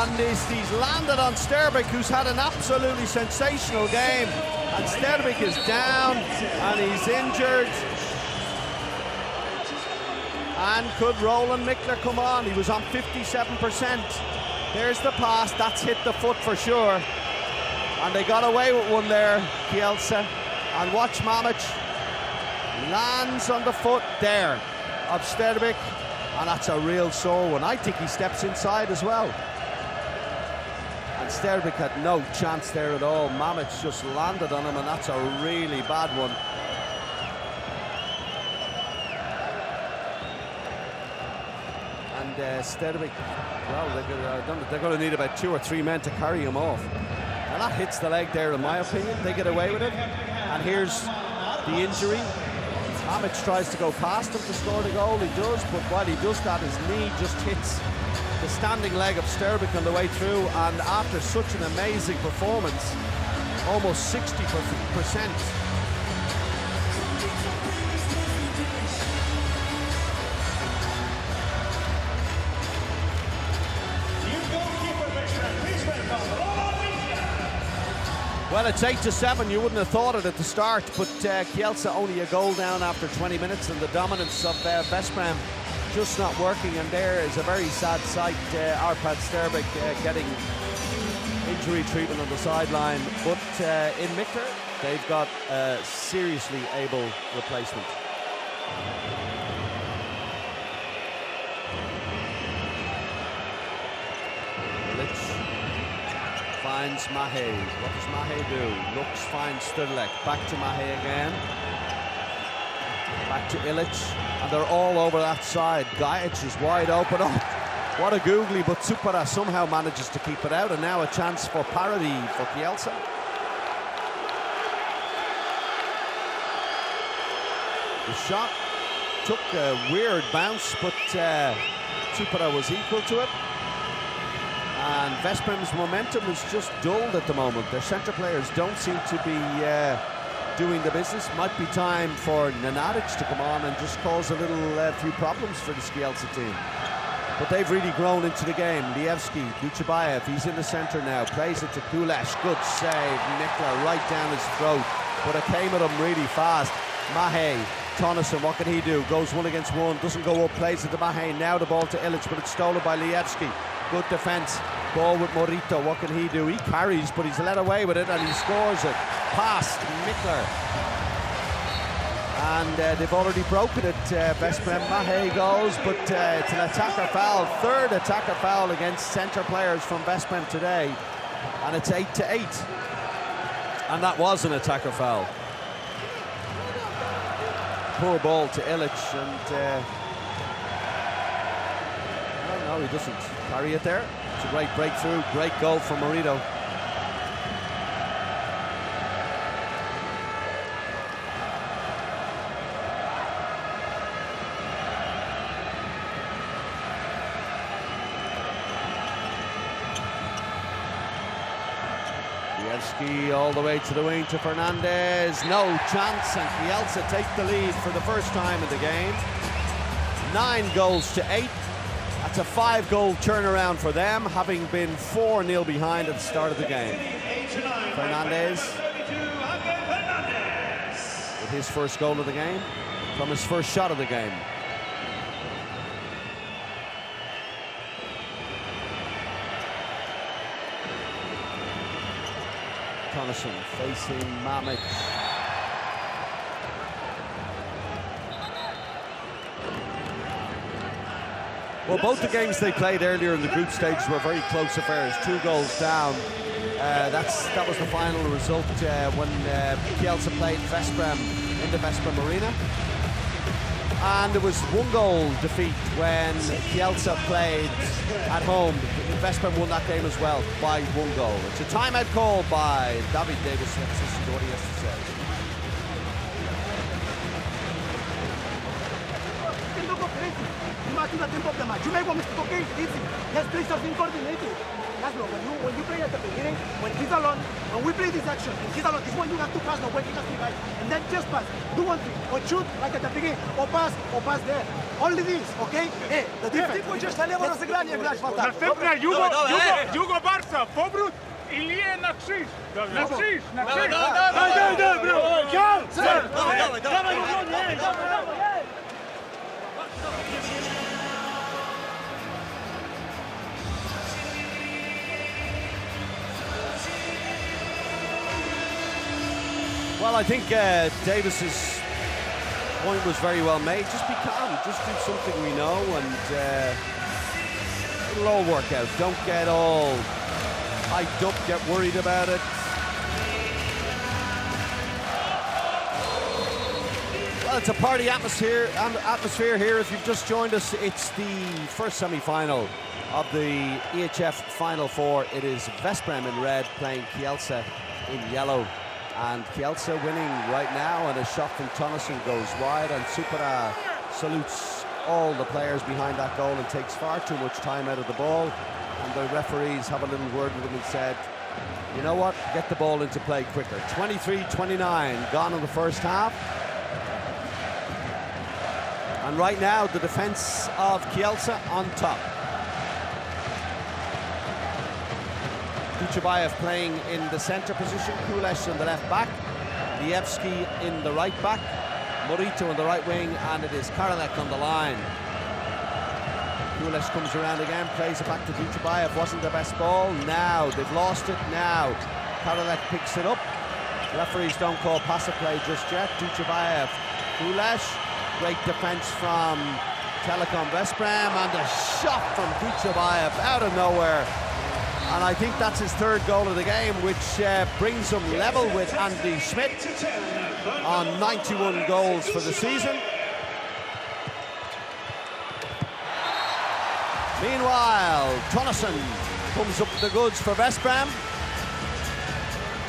S1: And he's landed on Stervik, who's had an absolutely sensational game. And Stervik is down, and he's injured. And could Roland Mikler come on? He was on 57%. There's the pass. That's hit the foot for sure. And they got away with one there, Kielce. And watch Mamic. Lands on the foot there of Stervik. And that's a real sore one. I think he steps inside as well. And Stervik had no chance there at all. Mamic just landed on him, and that's a really bad one. And Stervik, well, they're going to need about 2 or 3 men to carry him off. And that hits the leg there, in my opinion. They get away with it. And here's the injury. Mamic tries to go past him to score the goal. He does, but while he does that, his knee just hits the standing leg of Stervik on the way through. And after such an amazing performance, almost 60%. Well, it's 8-7. You wouldn't have thought it at the start, but Kielce only a goal down after 20 minutes, and the dominance of Veszprém just not working. And there is a very sad sight. Arpad Stervik getting injury treatment on the sideline, but in Mikler, they've got a seriously able replacement. Finds Mahe. What does Mahe do? Looks, finds Sterlek. Back to Mahe again. Back to Ilic. And they're all over that side. Gajic is wide open. Oh, what a googly, but Supera somehow manages to keep it out. And now a chance for parity for Kielce. The shot took a weird bounce, but Supera was equal to it. And Veszprém's momentum is just dulled at the moment. Their centre players don't seem to be doing the business. Might be time for Nenadic to come on and just cause a little few problems for the Kielce team. But they've really grown into the game. Lievski, Duchabayev, he's in the centre now. Plays it to Kulesh. Good save. Mikler right down his throat. But it came at him really fast. Mahe, Tonneson, what can he do? Goes 1 against 1, doesn't go up, plays it to Mahe. Now the ball to Illich, but it's stolen by Lievski. Good defence. Ball with Morito, what can he do? He carries, but he's let away with it and he scores it. Past Mikler. And they've already broken it. Veszprém. Mahe goes, but it's an attacker foul. Third attacker foul against centre players from Veszprém today. And it's 8-8. And that was an attacker foul. Poor ball to Illich, and no, he doesn't carry it there. It's a great breakthrough, great goal from Morito. Lievski all the way to the wing to Fernandez. No chance, and Kielce take the lead for the first time in the game. 9 goals to 8. That's a 5-goal turnaround for them, having been 4-0 behind at the start of the game. Fernandez with his first goal of the game from his first shot of the game. Tonneson facing Mamic. Well, both the games they played earlier in the group stage were very close affairs. 2 goals down. That was the final result when Kielce played Veszprém in the Veszprém Arena. And there was 1-goal defeat when Kielce played at home. Veszprém won that game as well by 1 goal. It's a timeout call by David Davis. Let's listen to what he has to say.
S11: To the tempo of the match. You make one mistake, okay, easy. Let's play something coordinated. Laszlo, when you play at the beginning, when he's alone, when we play this action, and he's alone, this one you have to pass, no way he has to right. And then just pass. Do one thing, or shoot like at the beginning, or pass there. Only this, okay? Hey, the defense.
S10: Następna Jugo Barca, powrót i linie na krzyż. Na krzyż, na krzyż. Dawaj, bro. Dawaj.
S1: Well, I think Davis's point was very well made. Just be calm, just do something we know, and it'll all work out. Don't get all hyped up, get worried about it. Well, it's a party atmosphere here. If you've just joined us, it's the first semi-final of the EHF Final 4. It is Veszprém in red playing Kielce in yellow. And Kielce winning right now, and a shot from Tonneson goes wide, and Supera salutes all the players behind that goal and takes far too much time out of the ball. And the referees have a little word with him and said, you know what, get the ball into play quicker. 23-29 gone in the first half. And right now, the defence of Kielce on top. Duchabayev playing in the centre position, Kulesh in the left back, Lievski in the right back, Morito in the right wing, and it is Karolek on the line. Kulesh comes around again, plays it back to Duchabayev. Wasn't the best ball. Now they've lost it. Now Karolek picks it up. Referees don't call passive play just yet. Duchabayev, Kulesh, great defence from Telekom Veszprém, and a shot from Duchabayev out of nowhere. And I think that's his 3rd goal of the game, which brings him level with Andy Schmidt on 91 goals for the season. Meanwhile, Tonneson comes up the goods for Veszprém.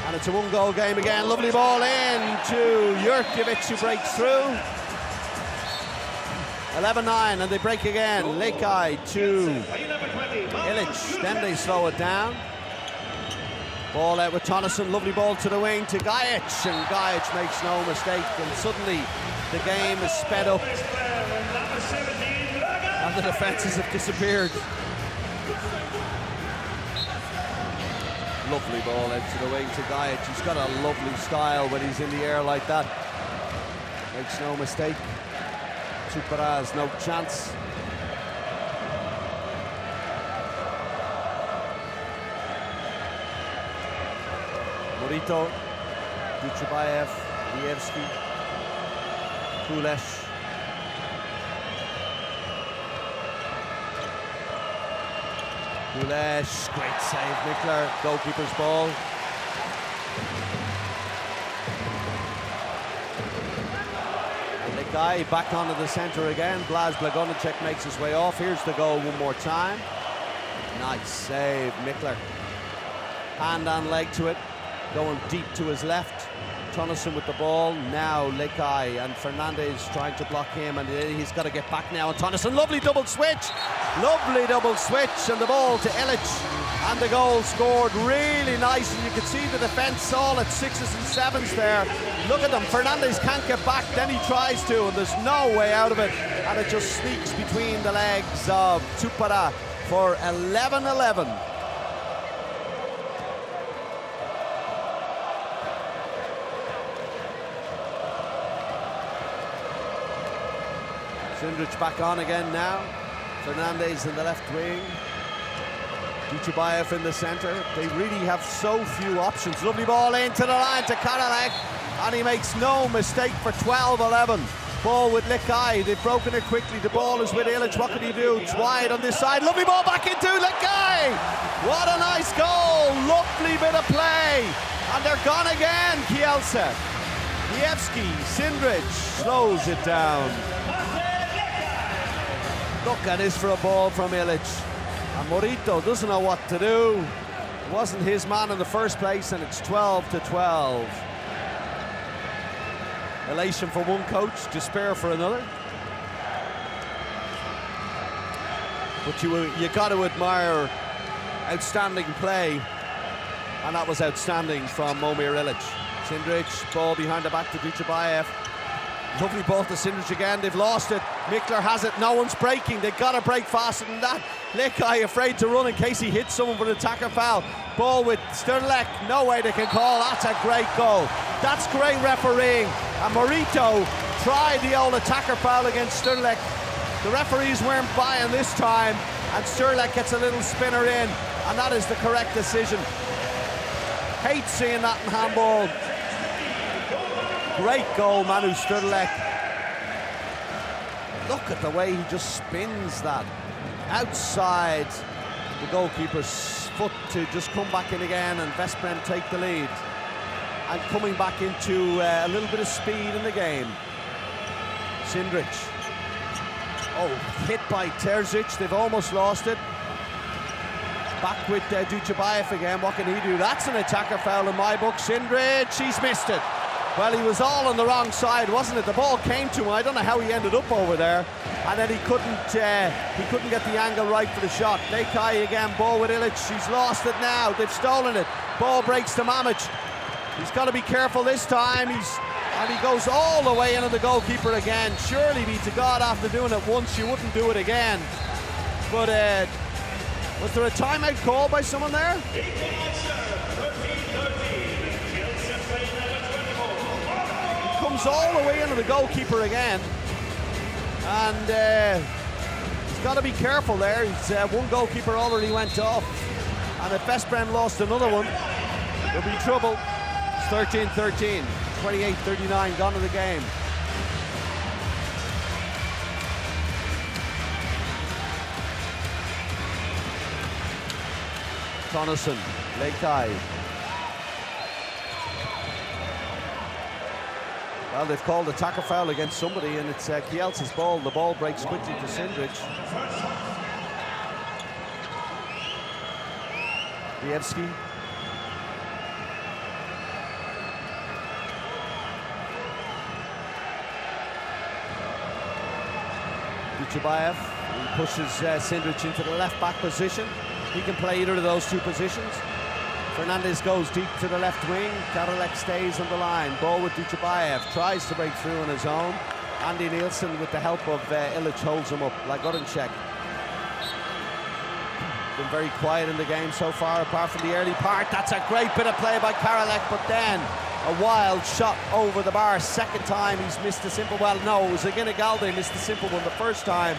S1: And it's a 1-goal game again. Lovely ball in to Jurkovic, who breaks through. 11-9, and they break again. Lekai to Ilic. Then they slow it down. Ball out with Tonneson. Lovely ball to the wing to Gajic, and Gajic makes no mistake. And suddenly the game is sped up, and the defences have disappeared. Lovely ball out to the wing to Gajic. He's got a lovely style when he's in the air like that. Makes no mistake. Tuparaz, no chance. Morito, Duchabayev, Lievski, Kulesh. Kulesh, great save, Mikler, goalkeeper's ball. Guy back onto the centre again. Blaz Blagonacek makes his way off. Here's the goal one more time. Nice save, Mikler. Hand and leg to it, going deep to his left. Tonneson with the ball. Now Lekai and Fernandez trying to block him, and he's got to get back now. And Tonneson, lovely double switch. Lovely double switch, and the ball to Ilic. And the goal scored really nice, and you can see the defence all at 6s and 7s there. Look at them, Fernandez can't get back, then he tries to, and there's no way out of it. And it just sneaks between the legs of Tupara for 11-11. Sindrich back on again now. Fernandez in the left wing. Duchabayev in the centre. They really have so few options. Lovely ball into the line to Karalek, and he makes no mistake for 12-11. Ball with Lekai. They've broken it quickly. The ball is with Ilic. What can he do? It's wide on this side. Lovely ball back into Lekai. What a nice goal. Lovely bit of play. And they're gone again, Kielce. Lievski, Sindrich slows it down. Look at this for a ball from Ilic. And Morito doesn't know what to do. It wasn't his man in the first place, and it's 12-12. Elation for one coach, despair for another. But you got to admire outstanding play, and that was outstanding from Momir Ilic. Sindrich, ball behind the back to Duchabayev. Lovely ball to Sindrich again. They've lost it. Mikler has it. No one's breaking. They've got to break faster than that. Lekai afraid to run in case he hits someone with an attacker foul. Ball with Sterlek. No way they can call. That's a great goal. That's great refereeing. And Morito tried the old attacker foul against Sterlek. The referees weren't buying this time, and Sterlek gets a little spinner in, and that is the correct decision. Hate seeing that in handball. Great goal, Manu Sterlek. Look at the way he just spins that outside the goalkeeper's foot to just come back in again, and Veszprém take the lead. And coming back into a little bit of speed in the game. Sindrich. Oh, hit by Terzic. They've almost lost it. Back with Duchabayev again. What can he do? That's an attacker foul in my book. Sindrich, he's missed it. Well, he was all on the wrong side, wasn't it? The ball came to him. I don't know how he ended up over there, and then he couldn't get the angle right for the shot. Lekai again, ball with Ilic. He's lost it now. They've stolen it. Ball breaks to Mamic. He's got to be careful this time. And he goes all the way into the goalkeeper again. Surely be to God, after doing it once, you wouldn't do it again. But was there a timeout call by someone there? Comes all the way into the goalkeeper again, and he's got to be careful there. He's one goalkeeper already went off, and if Veszprém lost another one, there'll be trouble. It's 13-13, 28-39 gone to the game. Tonneson, Lekai. Well, they've called a tackle foul against somebody, and it's Kielce's ball. The ball breaks quickly to Sindrich. Lievski. Duchabayev. He pushes Sindrich into the left-back position. He can play either of those two positions. Fernandez goes deep to the left wing. Karolek stays on the line. Ball with Duchabayev. Tries to break through on his own. Andy Nielsen, with the help of Illich, holds him up. Lagodinchek. Been very quiet in the game so far, apart from the early part. That's a great bit of play by Karolek, but then a wild shot over the bar. Second time he's missed a simple. Well, no, it was Aginagalde missed the simple one the first time.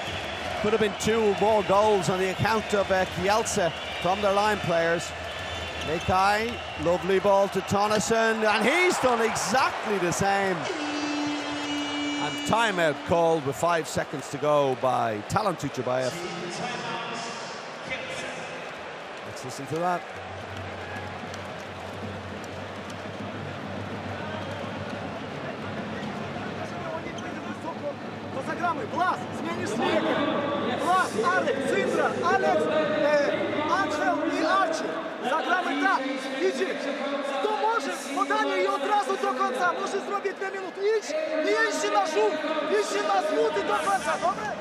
S1: Could have been 2 more goals on the account of Kielce from their line players. Lekai, lovely ball to Tonneson, and he's done exactly the same. And timeout called with 5 seconds to go by Talon Duchabayev. Let's listen to that.
S11: Zagramy, Blas, zmienisz biegę. Blas, Alex, Syndra, Alex, Angel i Archie. Zagramy tak, idzie. Kto może, podanie i od razu do końca, może zrobić 2 minuty. Idź i idźcie na rzut, idźcie na zrzut i do końca, dobre?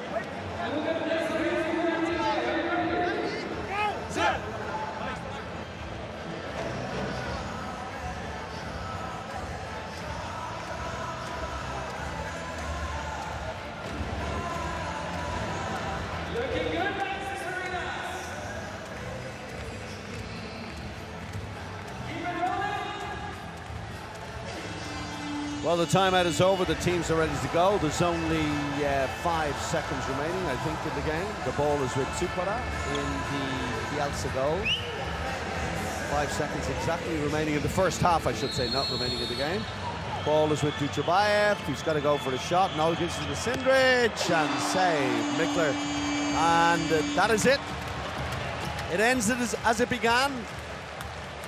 S1: Well, the timeout is over. The teams are ready to go. There's only 5 seconds remaining, I think, in the game. The ball is with Tsupara in the Kielce goal. 5 seconds exactly remaining in the first half, I should say, not remaining in the game. Ball is with Duchabayev. He's got to go for the shot. Now he gives it to Sindrich and save Mikler. And that is it. It ends as it began.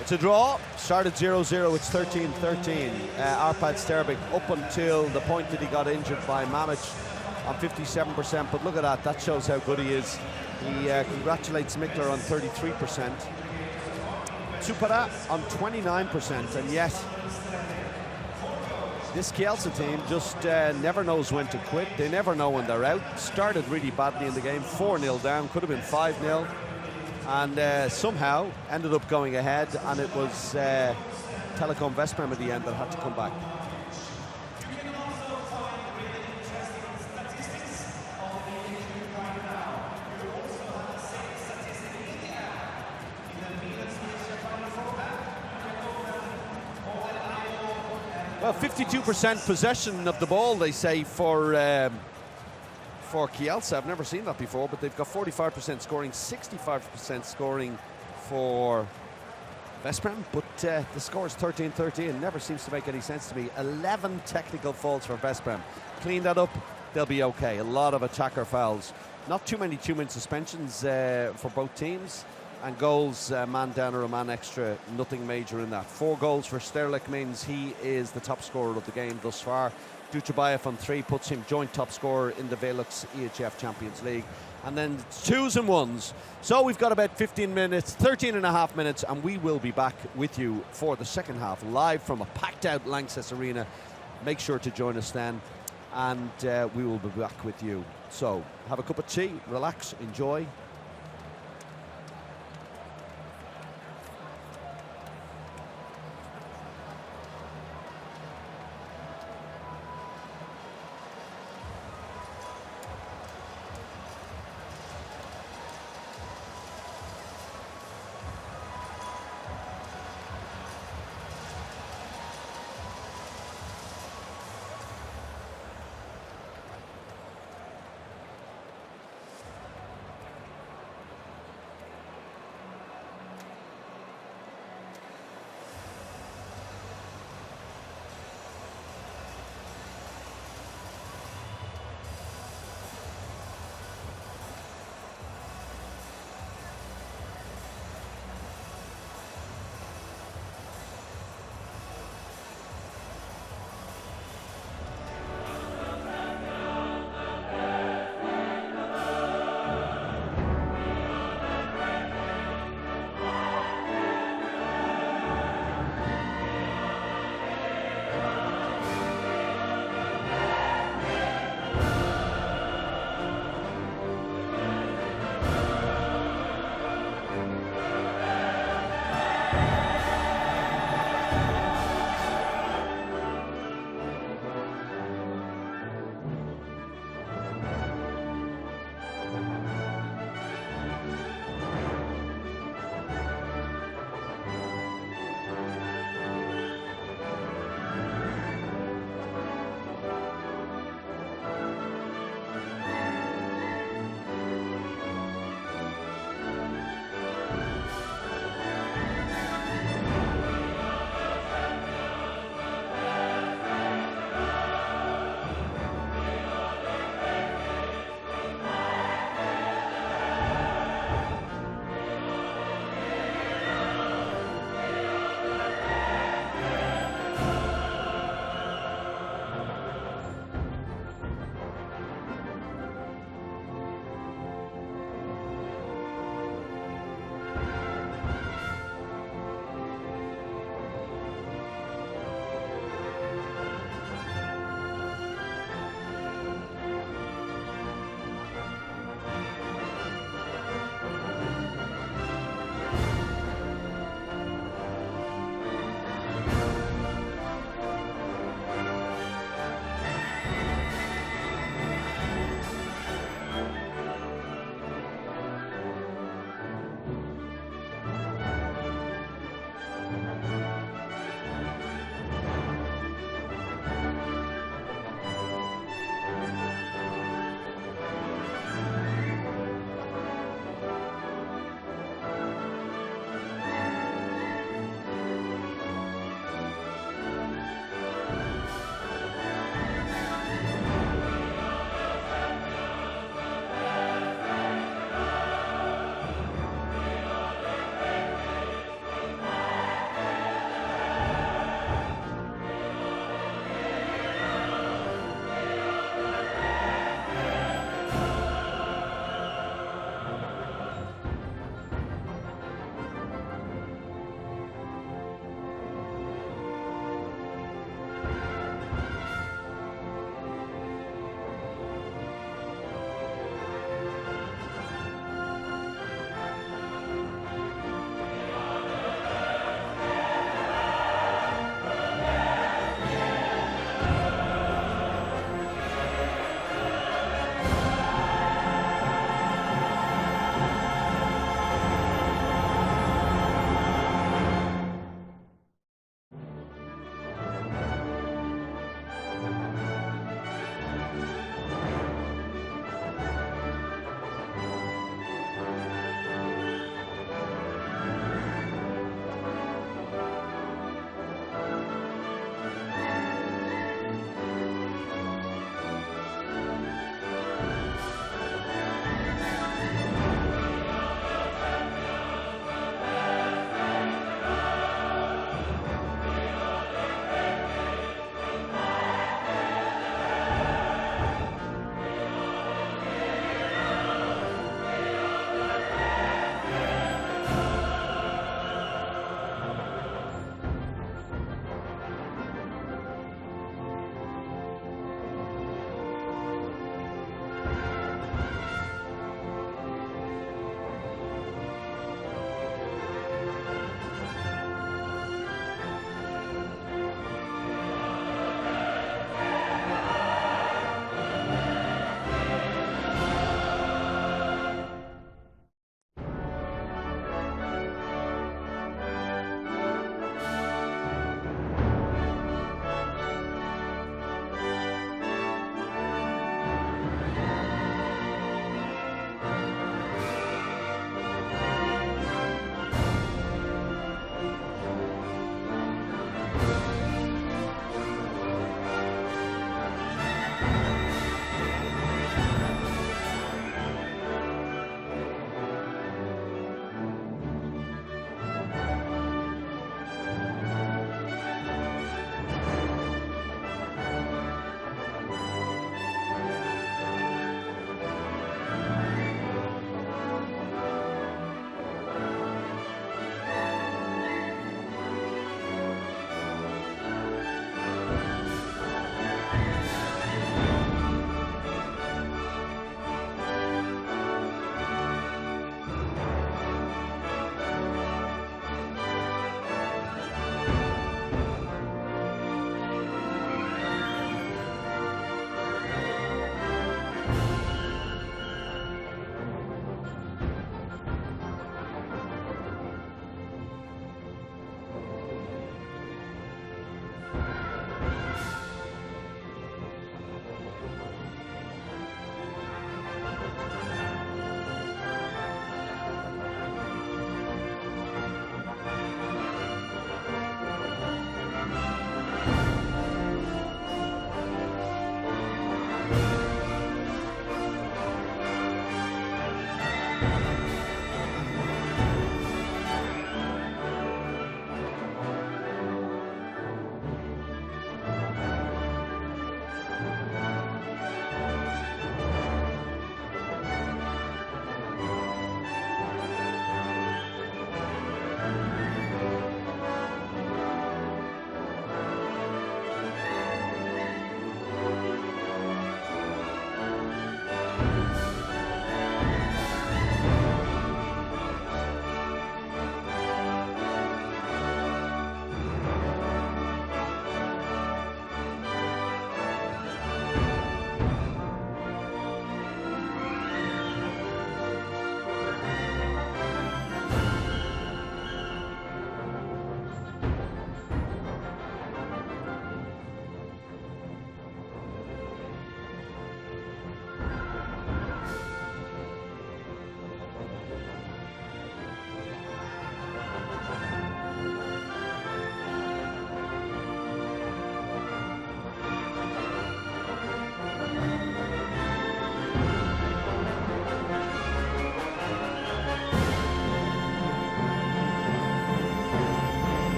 S1: It's a draw. Started 0-0. It's 13-13. Arpad Sterbik up until the point that he got injured by Mamic on 57%. But look at that. That shows how good he is. He congratulates Mikler on 33%. Tsupara on 29%. And yet, this Kielce team just never knows when to quit. They never know when they're out. Started really badly in the game. 4-0 down. Could have been 5-0. And somehow ended up going ahead, and it was Telekom Veszprém at the end that had to come back. Well, 52% possession of the ball, they say, for Kielce. I've never seen that before, but they've got 45% scoring, 65% scoring for Veszprém, but the score is 13-13. Never seems to make any sense to me. 11 technical faults for Veszprém. Clean that up, they'll be okay. A lot of attacker fouls. Not too many 2-minute suspensions for both teams, and goals, man down or a man extra, nothing major in that. 4 goals for Sterlik means he is the top scorer of the game thus far. Duchabayev on 3 puts him joint top scorer in the VELUX EHF Champions League. And then 2s and 1s. So we've got about 15 minutes, 13 and a half minutes, and we will be back with you for the second half, live from a packed out Lanxess Arena. Make sure to join us then, and we will be back with you. So have a cup of tea, relax, enjoy.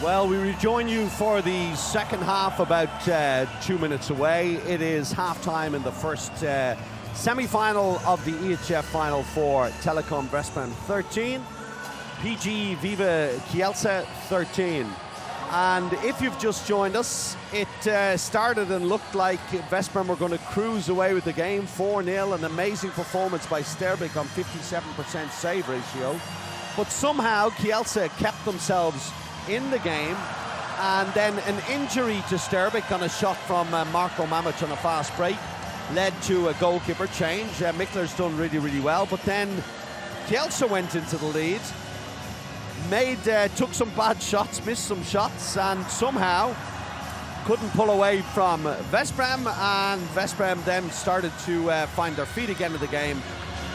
S1: Well, we rejoin you for the second half, about 2 minutes away. It is half-time in the first semi-final of the EHF Final 4. Telekom Veszprém 13, PGE Vive Kielce 13. And if you've just joined us, it started and looked like Veszprém were going to cruise away with the game, 4-0, an amazing performance by Sterbik on 57% save ratio. But somehow Kielce kept themselves in the game, and then an injury to Sterbik on a shot from Marko Mamic on a fast break led to a goalkeeper change. Mikler's done really, really well, but then Kielce went into the lead, took some bad shots, missed some shots, and somehow couldn't pull away from Veszprém, and Veszprém then started to find their feet again in the game,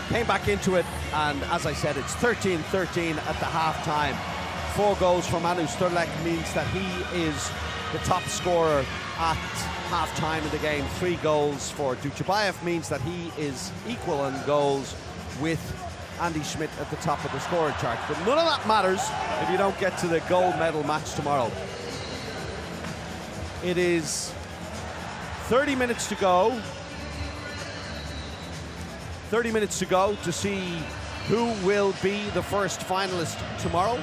S1: came back into it, and as I said, it's 13-13 at the half-time. 4 goals for Manu Sturlek means that he is the top scorer at half-time in the game. 3 goals for Duchabayev means that he is equal in goals with Andy Schmidt at the top of the scoring chart. But none of that matters if you don't get to the gold medal match tomorrow. It is 30 minutes to go. 30 minutes to go to see who will be the first finalist tomorrow.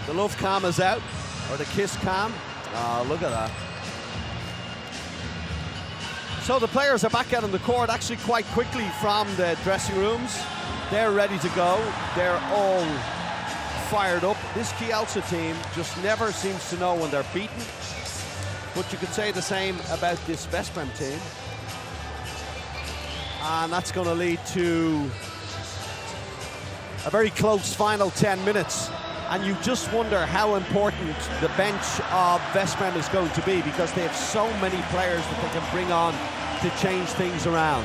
S1: The love cam is out, or the kiss cam. Oh, look at that. So the players are back out on the court actually quite quickly from the dressing rooms. They're ready to go. They're all fired up. This Kielce team just never seems to know when they're beaten. But you could say the same about this Veszprém team. And that's going to lead to a very close final 10 minutes. And you just wonder how important the bench of Veszprém is going to be, because they have so many players that they can bring on to change things around.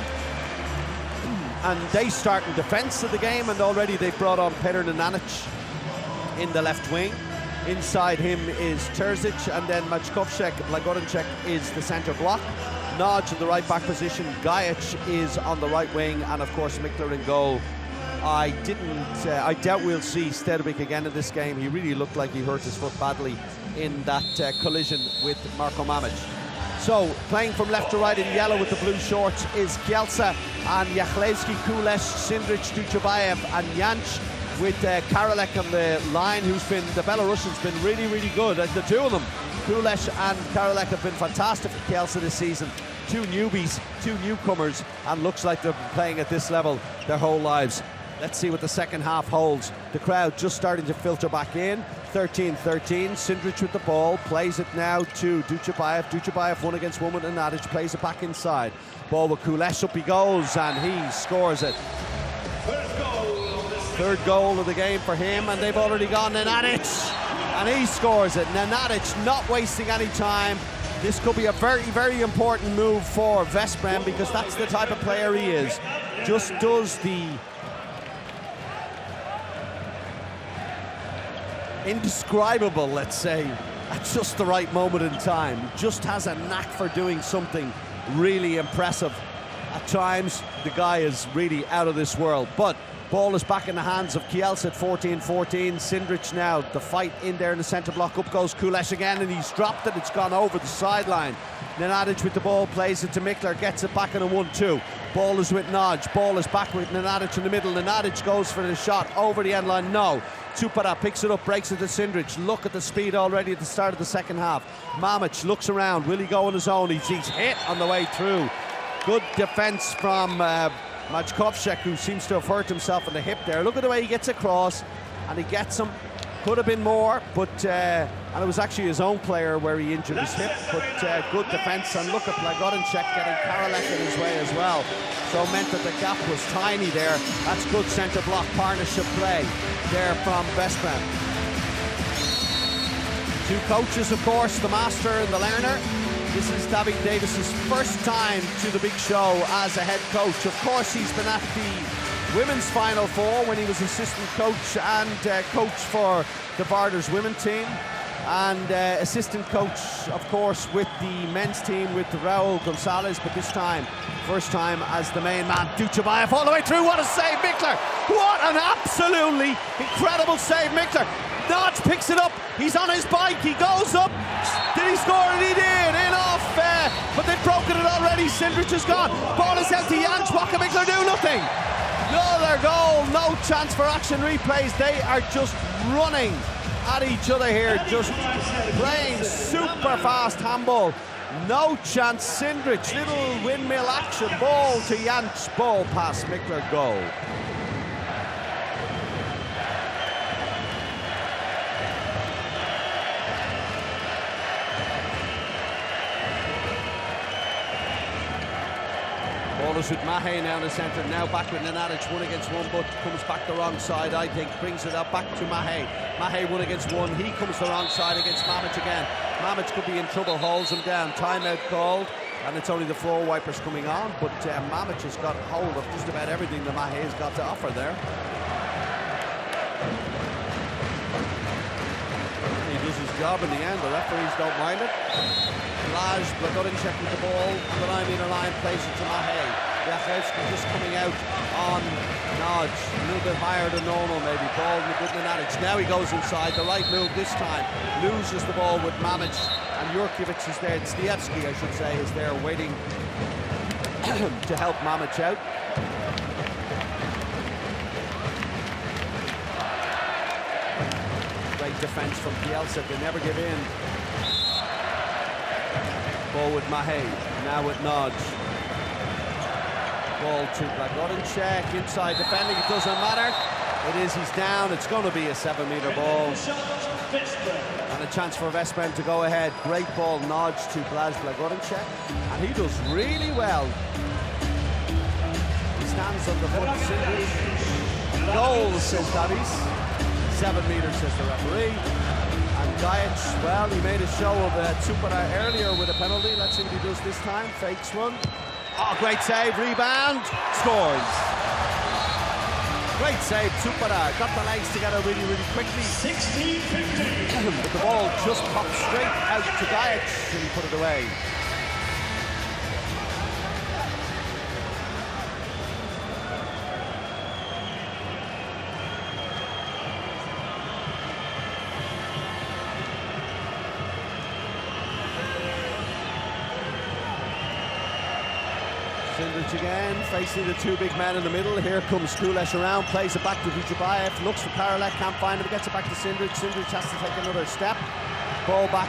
S1: And they start in defence of the game, and already they've brought on Petr Nenadic in the left wing. Inside him is Terzic, and then Maćkovšek, Blagorenček is the centre block. Nodge in the right back position, Gajic is on the right wing, and of course Mikler in goal. I doubt we'll see Sterbik again in this game. He really looked like he hurt his foot badly in that collision with Marko Mamic. So, playing from left to right in yellow with the blue shorts is Kielce, and Jachlewski, Kulesh, Sindrich, Duchabayev, and Janč, with Karolek on the line, the Belarusian's been really, really good. The two of them, Kulesh and Karolek, have been fantastic for Kielce this season. 2 newbies, 2 newcomers, and looks like they've been playing at this level their whole lives. Let's see what the second half holds. The crowd just starting to filter back in. 13-13, Sindrich with the ball, plays it now to Duchabayev. Duchabayev 1-against-1 with Nenadic, plays it back inside. Ball with Kulesh, up he goes, and he scores it. Third goal of the game for him, and they've already gone Nenadic, and he scores it. Nenadic not wasting any time. This could be a very, very important move for Veszprém, because that's the type of player he is. Just does the indescribable, let's say, at just the right moment in time. Just has a knack for doing something really impressive. At times, the guy is really out of this world. But ball is back in the hands of Kielce at 14-14. Sindrich now, the fight in there in the centre block. Up goes Kulesh again, and he's dropped it. It's gone over the sideline. Nenadic with the ball, plays it to Mikler, gets it back in a 1-2. Ball is with Nodge. Ball is back with Nenadic in the middle. Nenadic goes for the shot over the end line. No. Tupara picks it up, breaks it to Sindrich. Look at the speed already at the start of the second half. Mamic looks around. Will he go on his own? He's hit on the way through. Good defence from Maćkovšek, who seems to have hurt himself in the hip there. Look at the way he gets across, and he gets him. Could have been more, but and it was actually his own player where he injured his hip, but good defence. And look at Blagorenček getting Karolek in his way as well. So it meant that the gap was tiny there. That's good centre block partnership play there from Veszprém. 2 coaches, of course, the master and the learner. This is David Davis's first time to the big show as a head coach. Of course, he's been at the women's Final 4 when he was assistant coach and coach for the Varders women team. And assistant coach, of course, with the men's team with Raul Gonzalez, but this time, first time as the main man. Duchabayev all the way through. What a save, Mikler! What an absolutely incredible save, Mikler. Notch picks it up, he's on his bike, he goes up. Did he score it? He did, in off, but they've broken it already. Sindrich is gone, ball is out to Jansch. What can Mikler do? Nothing. Another goal, no chance for action replays. They are just running at each other here, just playing super fast handball. No chance. Sindrich, little windmill action, ball to Jansch, ball past Mikler, goal. Ballers with Mahe now in the centre, now back with Nenadic, 1 against 1, but comes back the wrong side, I think, brings it up back to Mahe. Mahe 1 against 1, he comes the wrong side against Mamic again. Mamic could be in trouble, holds him down, timeout called, and it's only the floor wipers coming on, but Mamic has got hold of just about everything that Mahe has got to offer there. He does his job in the end, the referees don't mind it. Blagodinchek with the ball on the 9-metre line, plays it to Mahe. Jachlewski just coming out on Nodge, a little bit higher than normal maybe. Ball with Nenadic. Now he goes inside, the right move this time. Loses the ball with Mamic, and Jurkovic is there, Stievski I should say, is there waiting to help Mamic out. Great defence from Kielce, they never give in. Ball with Mahe, now with Nodge. Ball to Blagodinchek, inside defending, it doesn't matter. It is, he's down, it's going to be a 7-metre ball. And a chance for Veszprém to go ahead. Great ball, Nodge to Blagodinchek. And he does really well. He stands on the foot of Sindrich. Goal, says Davies. 7 metres, says the referee. And Gajic, well, he made a show of Tsupara earlier with a penalty. Let's see what he does this time. Fakes one. Oh, great save, rebound, scores. Great save, Tsupara. Got the legs together really, really quickly. 16-15. But the ball just popped straight out to Gajic and he put it away. Sindrich again, facing the 2 big men in the middle. Here comes Kulesh around, plays it back to Duchabayev, looks for Karolek, can't find him, gets it back to Sindrich. Sindrich has to take another step. Ball back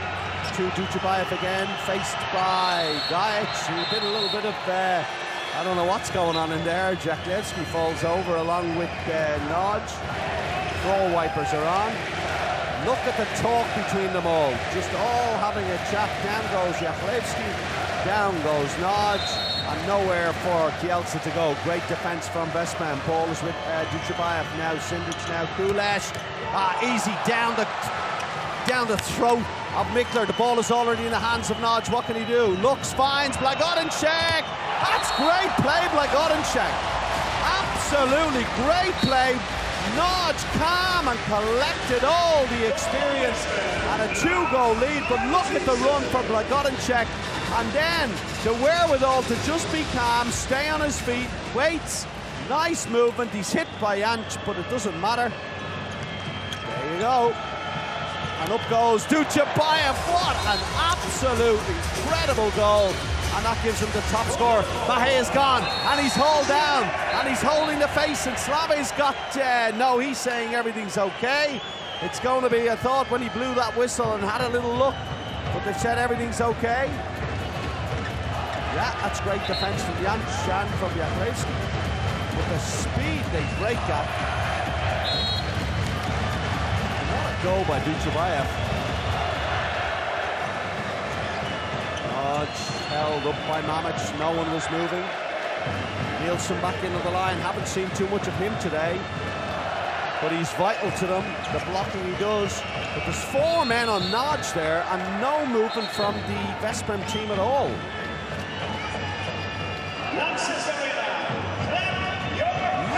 S1: to Duchabayev again, faced by Gajic. A little bit of, I don't know what's going on in there. Jachlewski falls over along with Nodge. Floor wipers are on. Look at the talk between them all. Just all having a chat. Down goes Jachlewski, down goes Nodge. And nowhere for Kielce to go. Great defence from Veszprém. Ball is with Duchabayev now. Sindrich now. Kulesh. Easy down the throat of Mikler. The ball is already in the hands of Nodge. What can he do? Looks, finds Blagodinchek. That's great play, Blagodinchek. Absolutely great play. Nodge calm and collected, all the experience and a 2-goal lead. But look at the run for Blagodinchek. And then the wherewithal to just be calm, stay on his feet, waits, nice movement. He's hit by Jansch, but it doesn't matter. There you go. And up goes Duchabayev. What an absolute incredible goal. And that gives him the top score. Mahe is gone, and he's hauled down, and he's holding the face, and Slave's got, no, he's saying everything's okay. It's going to be, I thought when he blew that whistle and had a little look, but they said everything's okay. Yeah, that's great defence from Jansch and from Jachlewski. With the speed they break at. What a goal by Duchabayev. Nodge held up by Mamic, no one was moving. Nielsen back into the line, haven't seen too much of him today. But he's vital to them, the blocking he does. But there's 4 men on Nodge there and no movement from the Veszprém team at all.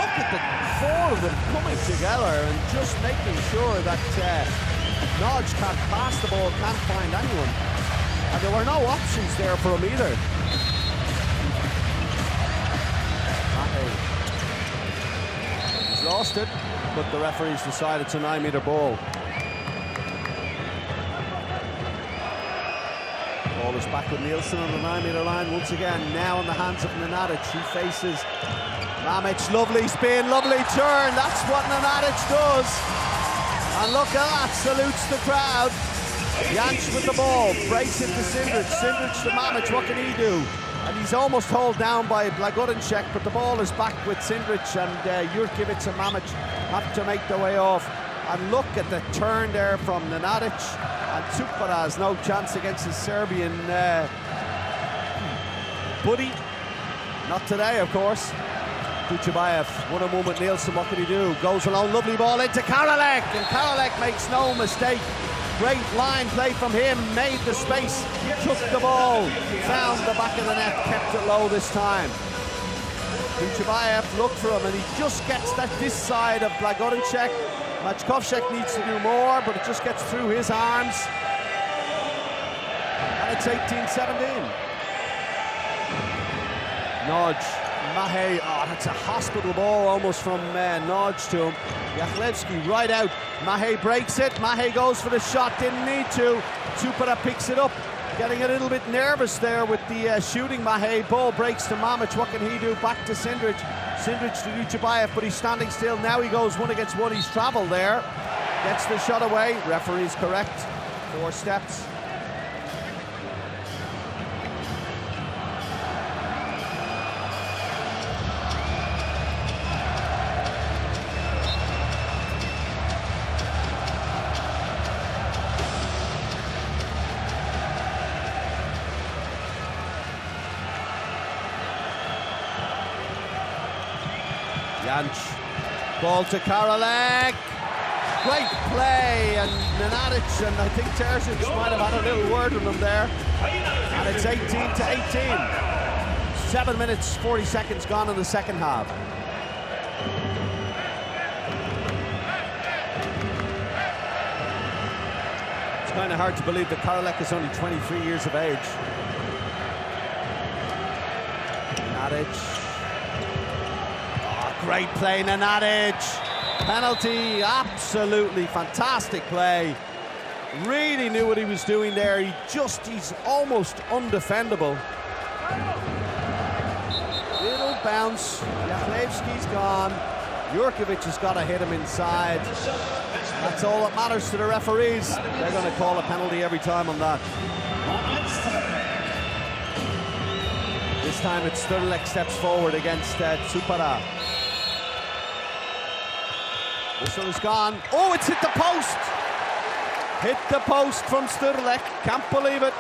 S1: Look at the 4 of them coming together and just making sure that Nodge can't pass the ball, can't find anyone. And there were no options there for him either. He's lost it, but the referees decide it's a 9-meter ball. Ball is back with Nielsen on the 9-meter line once again. Now in the hands of Nenadic. He faces Mamic. Lovely spin, lovely turn. That's what Nenadic does. And look at that, salutes the crowd. Janč with the ball, breaks it to Sindric. Sindric to Mamic, what can he do? And he's almost hauled down by Blagodinček, but the ball is back with Sindric, and Jurkovic and Mamic have to make their way off. And look at the turn there from Nenadic, and Čupara has no chance against his Serbian buddy. Not today, of course. Dučebaev, 1-on-1 with Nielsen, what can he do? Goes alone, lovely ball into Karolek, and Karolek makes no mistake. Great line play from him, made the space, took the ball, found the back of the net, kept it low this time. Dučebaev looked for him, and he just gets that this side of Blagodinček. Maćkovšek needs to do more, but it just gets through his arms. And it's 18-17. Nodge, Mahe, oh, that's a hospital ball almost from Nodge to him. Jachlewski right out, Mahe breaks it, Mahe goes for the shot, didn't need to. Čupara picks it up, getting a little bit nervous there with the shooting. Mahe, ball breaks to Mamic, what can he do? Back to Sindric. Sindric to Dučebaev, but he's standing still. Now he goes 1 against 1, he's travelled there. Gets the shot away, referee's correct. 4 steps. Janč, ball to Karolek. Great play, and Nenadic and I think Terzic might have had a little word with him there. And it's 18-18. 7 minutes, 40 seconds gone in the second half. It's kind of hard to believe that Karolek is only 23 years of age. Nenadic. Great play, Nenadic. Penalty, absolutely fantastic play. Really knew what he was doing there. He's almost undefendable. Little bounce. Jachlewski's gone. Jurkovic has got to hit him inside. That's all that matters to the referees. They're going to call a penalty every time on that. This time it's Sturlek steps forward against Čupara. This one is gone. Oh, it's hit the post. Hit the post from Sturlek. Can't believe it.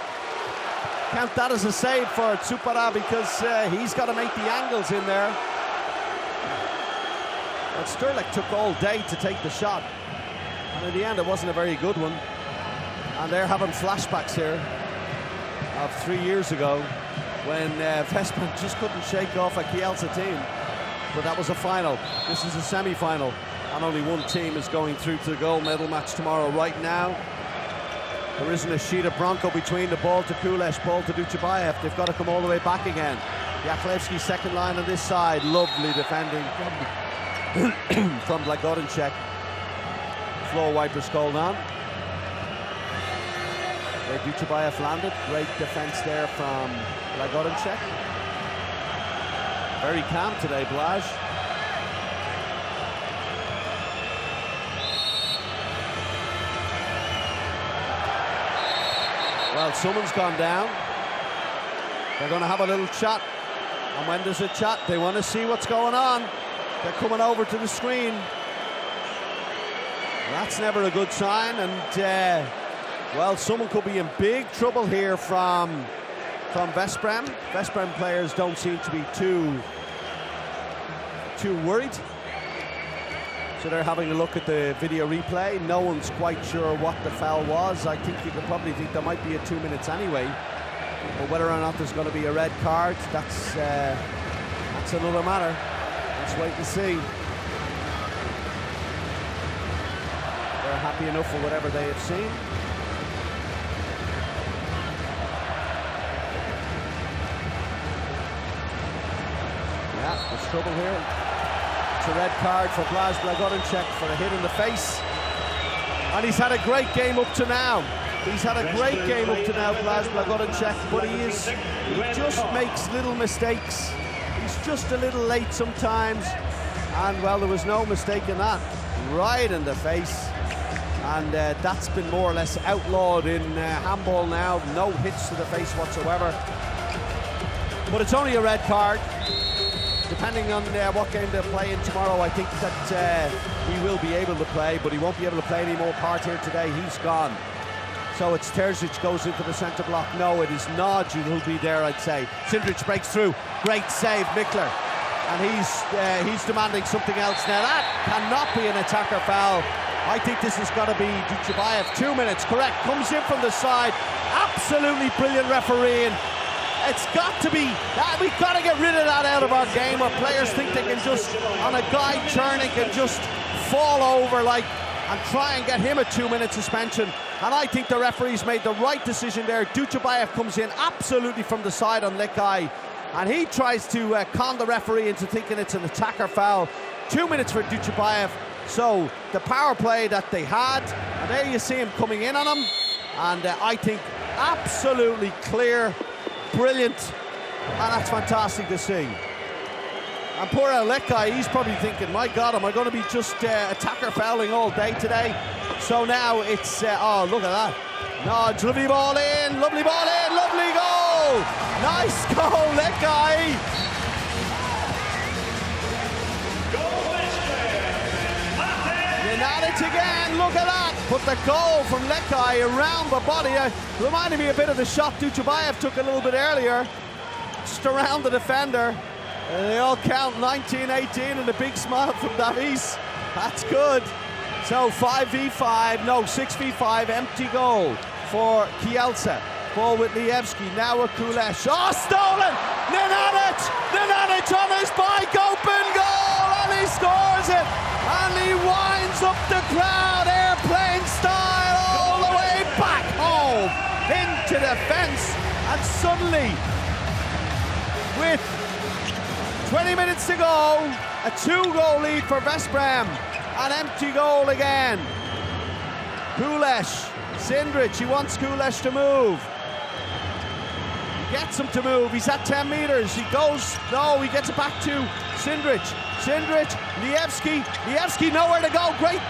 S1: Count that as a save for Čupara because he's got to make the angles in there. But Sturlek took all day to take the shot. And in the end, it wasn't a very good one. And they're having flashbacks here of 3 years ago when Veszprém just couldn't shake off a Kielce team. But that was a final. This is a semi-final. And only one team is going through to the gold medal match tomorrow. Right now, there isn't a sheet of Bronco between the ball to Kulesh, ball to Dučebaev. They've got to come all the way back again. Jachlewski's second line on this side. Lovely defending from Blagodinček. Floor wipers called on. Where Dučebaev landed. Great defense there from Blagodinček. Very calm today, Blaj. Well, someone's gone down. They're going to have a little chat. And when there's a chat, they want to see what's going on. They're coming over to the screen. That's never a good sign. And, well, someone could be in big trouble here from Veszprém. Veszprém players don't seem to be too worried. So they're having a look at the video replay. No one's quite sure what the foul was. I think you could probably think there might be a 2 minutes anyway. But whether or not there's going to be a red card, that's another matter. Let's wait and see. They're happy enough for whatever they have seen. Yeah, there's trouble here. a red card for Blaž Blagorenček for a hit in the face. And he's had a great game up to now. He's had a great game up to now, Blaž Blagorenček, but he just makes little mistakes. He's just a little late sometimes. And, well, there was no mistake in that. Right in the face. And that's been more or less outlawed in handball now. No hits to the face whatsoever. But it's only a red card. Depending on what game they're playing tomorrow, I think that he will be able to play, but he won't be able to play any more part here today. He's gone. So it's Terzic goes into the centre block. No, it is Nagy who'll be there, I'd say. Sindrich breaks through. Great save, Mikler. And he's demanding something else now. That cannot be an attacker foul. I think this has got to be Duchabayev. 2 minutes, correct. Comes in from the side. Absolutely brilliant refereeing. It's got to be, we've got to get rid of that out of our game where players think they can just, on a guide turning, can just fall over and try and get him a 2-minute suspension. And I think the referee's made the right decision there. Duchabayev comes in absolutely from the side on Lekai, and he tries to con the referee into thinking it's an attacker foul. 2 minutes for Duchabayev. So the power play that they had, and there you see him coming in on him, and I think absolutely clear, brilliant, and that's fantastic to see. And poor Lekai, he's probably thinking, my God, am I going to be just attacker fouling all day today? So now it's, oh, look at that. Nodge, lovely ball in, lovely goal! Nice goal, Lekai! At it again, look at that! But the goal from Lekai around the body reminded me a bit of the shot Duchabayev took a little bit earlier. Just around the defender. They all count 19-18 and a big smile from Davies. That's good. So 5v5, no, 6v5, empty goal for Kielce. Ball with Lievski, now with Kulesh. Oh, stolen! Nenadic on his bike, open goal, and he scores it! And he winds up the crowd, airplane style, all the way back home into the fence. And suddenly, with 20 minutes to go, a 2-goal lead for Veszprém. An empty goal again. Kulesh, Sindrich, he wants Kulesh to move. He gets him to move, he's at 10 meters. He goes, no, he gets it back to Sindrich, Lievski nowhere to go. Great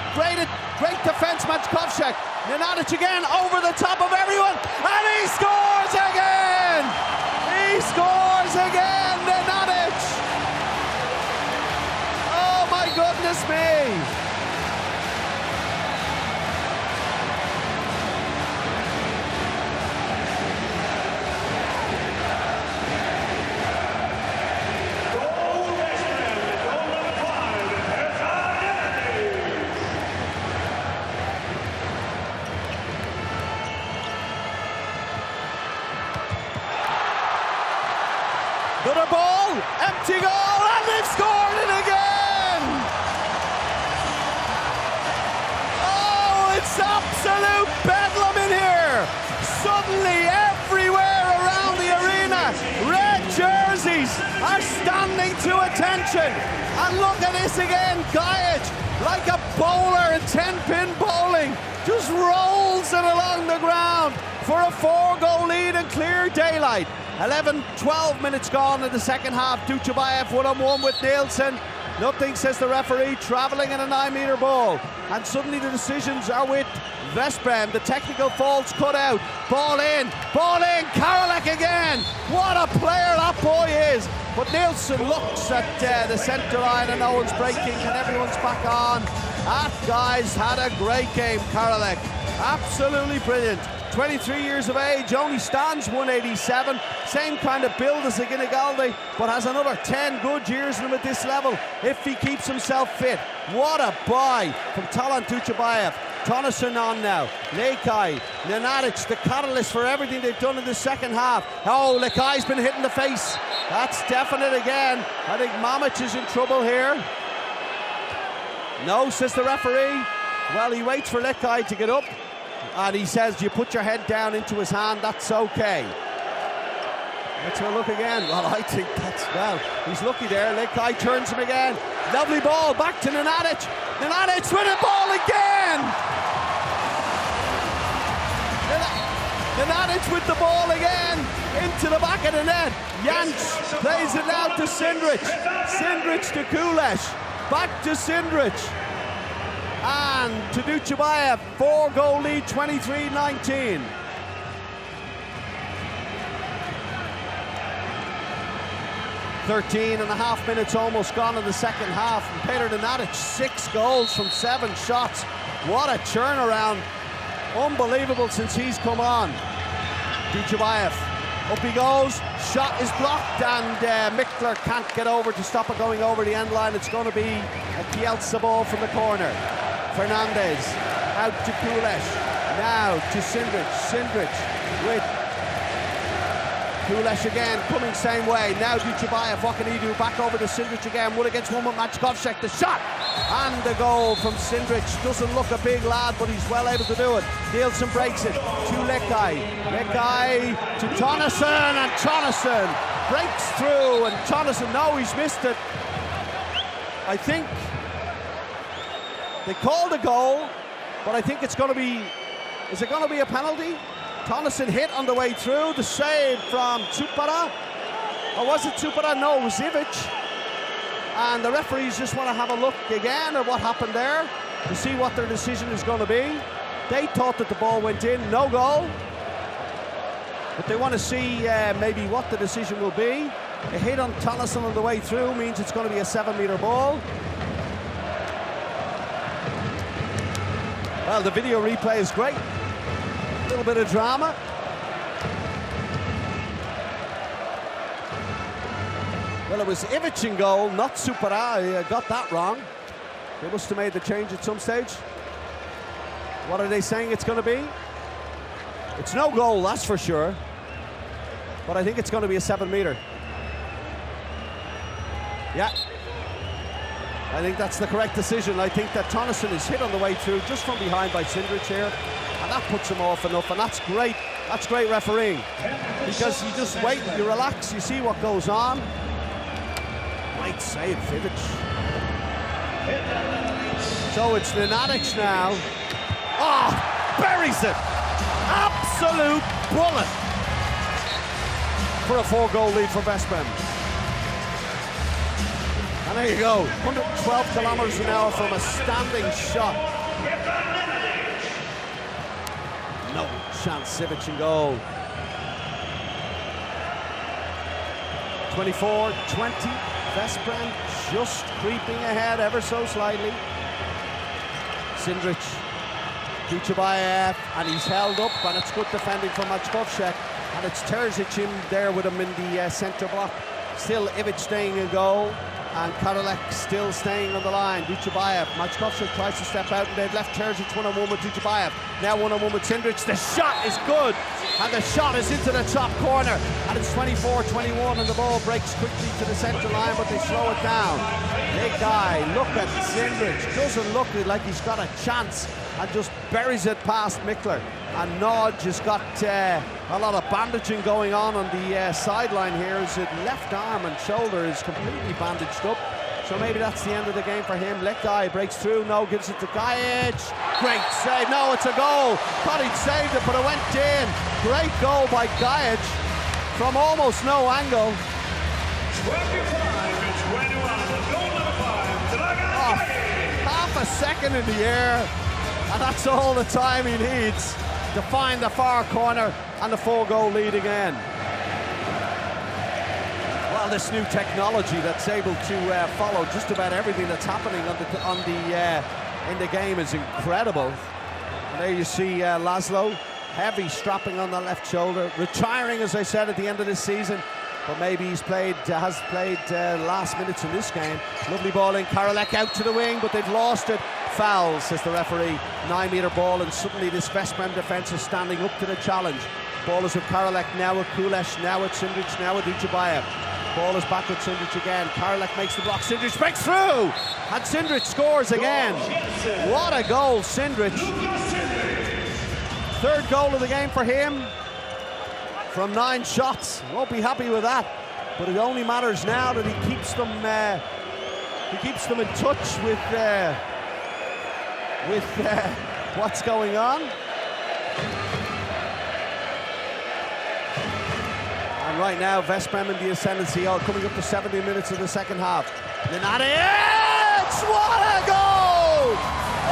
S1: defense, Maćkovšek. Nenadic again, over the top of everyone, and he scores again! He scores again, Nenadic! Oh my goodness me! Got a ball, empty goal, and they've scored it again! Oh, it's absolute bedlam in here! Suddenly, everywhere around the arena, red jerseys are standing to attention. And look at this again, Gajic, like a bowler in 10-pin bowling, just rolls it along the ground for a 4-goal lead and clear daylight. 12 minutes gone in the second half. Duchabayev 1-on-1 with Nielsen. Nothing, says the referee, travelling in a 9-metre ball. And suddenly the decisions are with Veszprém. The technical fault's cut out. Ball in, Karolek again. What a player that boy is. But Nielsen looks at the centre line and no one's breaking and everyone's back on. That guy's had a great game, Karolek. Absolutely brilliant. 23 years of age, only stands 187, same kind of build as Ginigaldi, but has another 10 good years in him at this level if he keeps himself fit. What a buy from Talant Duchabayev. Tonnesson on now, Lekai, Nenadic, the catalyst for everything they've done in the second half. Oh, Lekai's been hit in the face. That's definite again. I think Mamic is in trouble here. No, says the referee. Well, he waits for Lekai to get up. And he says, you put your head down into his hand, that's okay. Let's have a look again. Well, I think that's, well, he's lucky there. Lekai turns him again. Lovely ball, back to Nenadic. Nenadic with the ball again! Nenadic with the ball again, into the back of the net. Jans plays it now to Sindrich. Sindrich to Kulesh, back to Sindrich. And to Duchabayev, 4-goal lead, 23-19. Thirteen and a half minutes almost gone in the second half. And Peter Nenadic, 6 goals from 7 shots. What a turnaround. Unbelievable since he's come on. Duchabayev, up he goes. Shot is blocked and Mikler can't get over to stop it going over the end line. It's going to be a Kielce ball from the corner. Fernandez out to Kulesh. Now to Sindrich. Sindrich with Kulesh again, coming same way. Now Duchabayev, what can he do? Back over to Sindrich again. 1 against 1 with Maćkovšek. The shot and the goal from Sindrich. Doesn't look a big lad, but he's well able to do it. Nielsen breaks it to Lekai. Lekai to Tonnesson, and Tonnesson breaks through. And Tonnesson, no, he's missed it. I think they called a goal, but I think it's going to be. Is it going to be a penalty? Tonnesson hit on the way through. The save from Tsupara. Or was it Tsupara? No, it was Ivic. And the referees just want to have a look again at what happened there to see what their decision is going to be. They thought that the ball went in, no goal. But they want to see maybe what the decision will be. A hit on Tonnesson on the way through means it's going to be a 7-meter ball. Well, the video replay is great. A little bit of drama. Well, it was Ivic in goal, not Tsupara. I got that wrong. They must have made the change at some stage. What are they saying it's going to be? It's no goal, that's for sure. But I think it's going to be a 7-meter. Yeah. I think that's the correct decision. I think that Tonnesson is hit on the way through just from behind by Sindrich here. And that puts him off enough, and that's great. That's great refereeing. Because you just wait, you relax, you see what goes on. Great save, Vivic. So it's Nenadic now. Oh, buries it. Absolute bullet for a 4-goal lead for Veszprém. And there you go, 112 kilometers an hour from a standing shot. No chance, Sivic in goal. 24-20, Veszprém just creeping ahead ever so slightly. Sindrich, Duchabayev, and he's held up, and it's good defending from Maćkovšek, and it's Terzic in there with him in the centre block. Still Ivic staying in goal, and Karolek still staying on the line. Duchabayev, Maćkovšek tries to step out, and they've left Terzic 1-on-1 with Duchabayev. Now 1-on-1 with Sindrich. The shot is good, and the shot is into the top corner, and it's 24-21, and the ball breaks quickly to the centre line, but they slow it down. Big guy, look at Sindrich, doesn't look like he's got a chance, and just buries it past Mikler. And Nodge has got a lot of bandaging going on the sideline here. His left arm and shoulder is completely bandaged up. So maybe that's the end of the game for him. Lekai breaks through, no, gives it to Gajic. Great save, no, it's a goal. Thought he'd saved it, but it went in. Great goal by Gajic from almost no angle. 25-21, oh, half a second in the air, and that's all the time he needs to find the far corner and the 4-goal lead again. Well, this new technology that's able to follow just about everything that's happening in the game is incredible. And there you see Laszlo, heavy strapping on the left shoulder, retiring, as I said, at the end of this season. But maybe has played last minutes in this game. Lovely ball in, Karolek out to the wing, but they've lost it. Foul, says the referee. 9-meter ball, and suddenly this Veszprém defence is standing up to the challenge. Ball is with Karolek, now with Kulesh, now with Sindrich, now with Duchabayev. Ball is back with Sindrich again. Karolek makes the block, Sindrich breaks through! And Sindrich scores again. What a goal, Sindrich. 3rd goal of the game for him. From 9 shots, won't be happy with that, but it only matters now that he keeps them He keeps them in touch with what's going on. And right now, Veszprém in the ascendancy, coming up to 70 minutes of the second half. Nenadic, what a goal!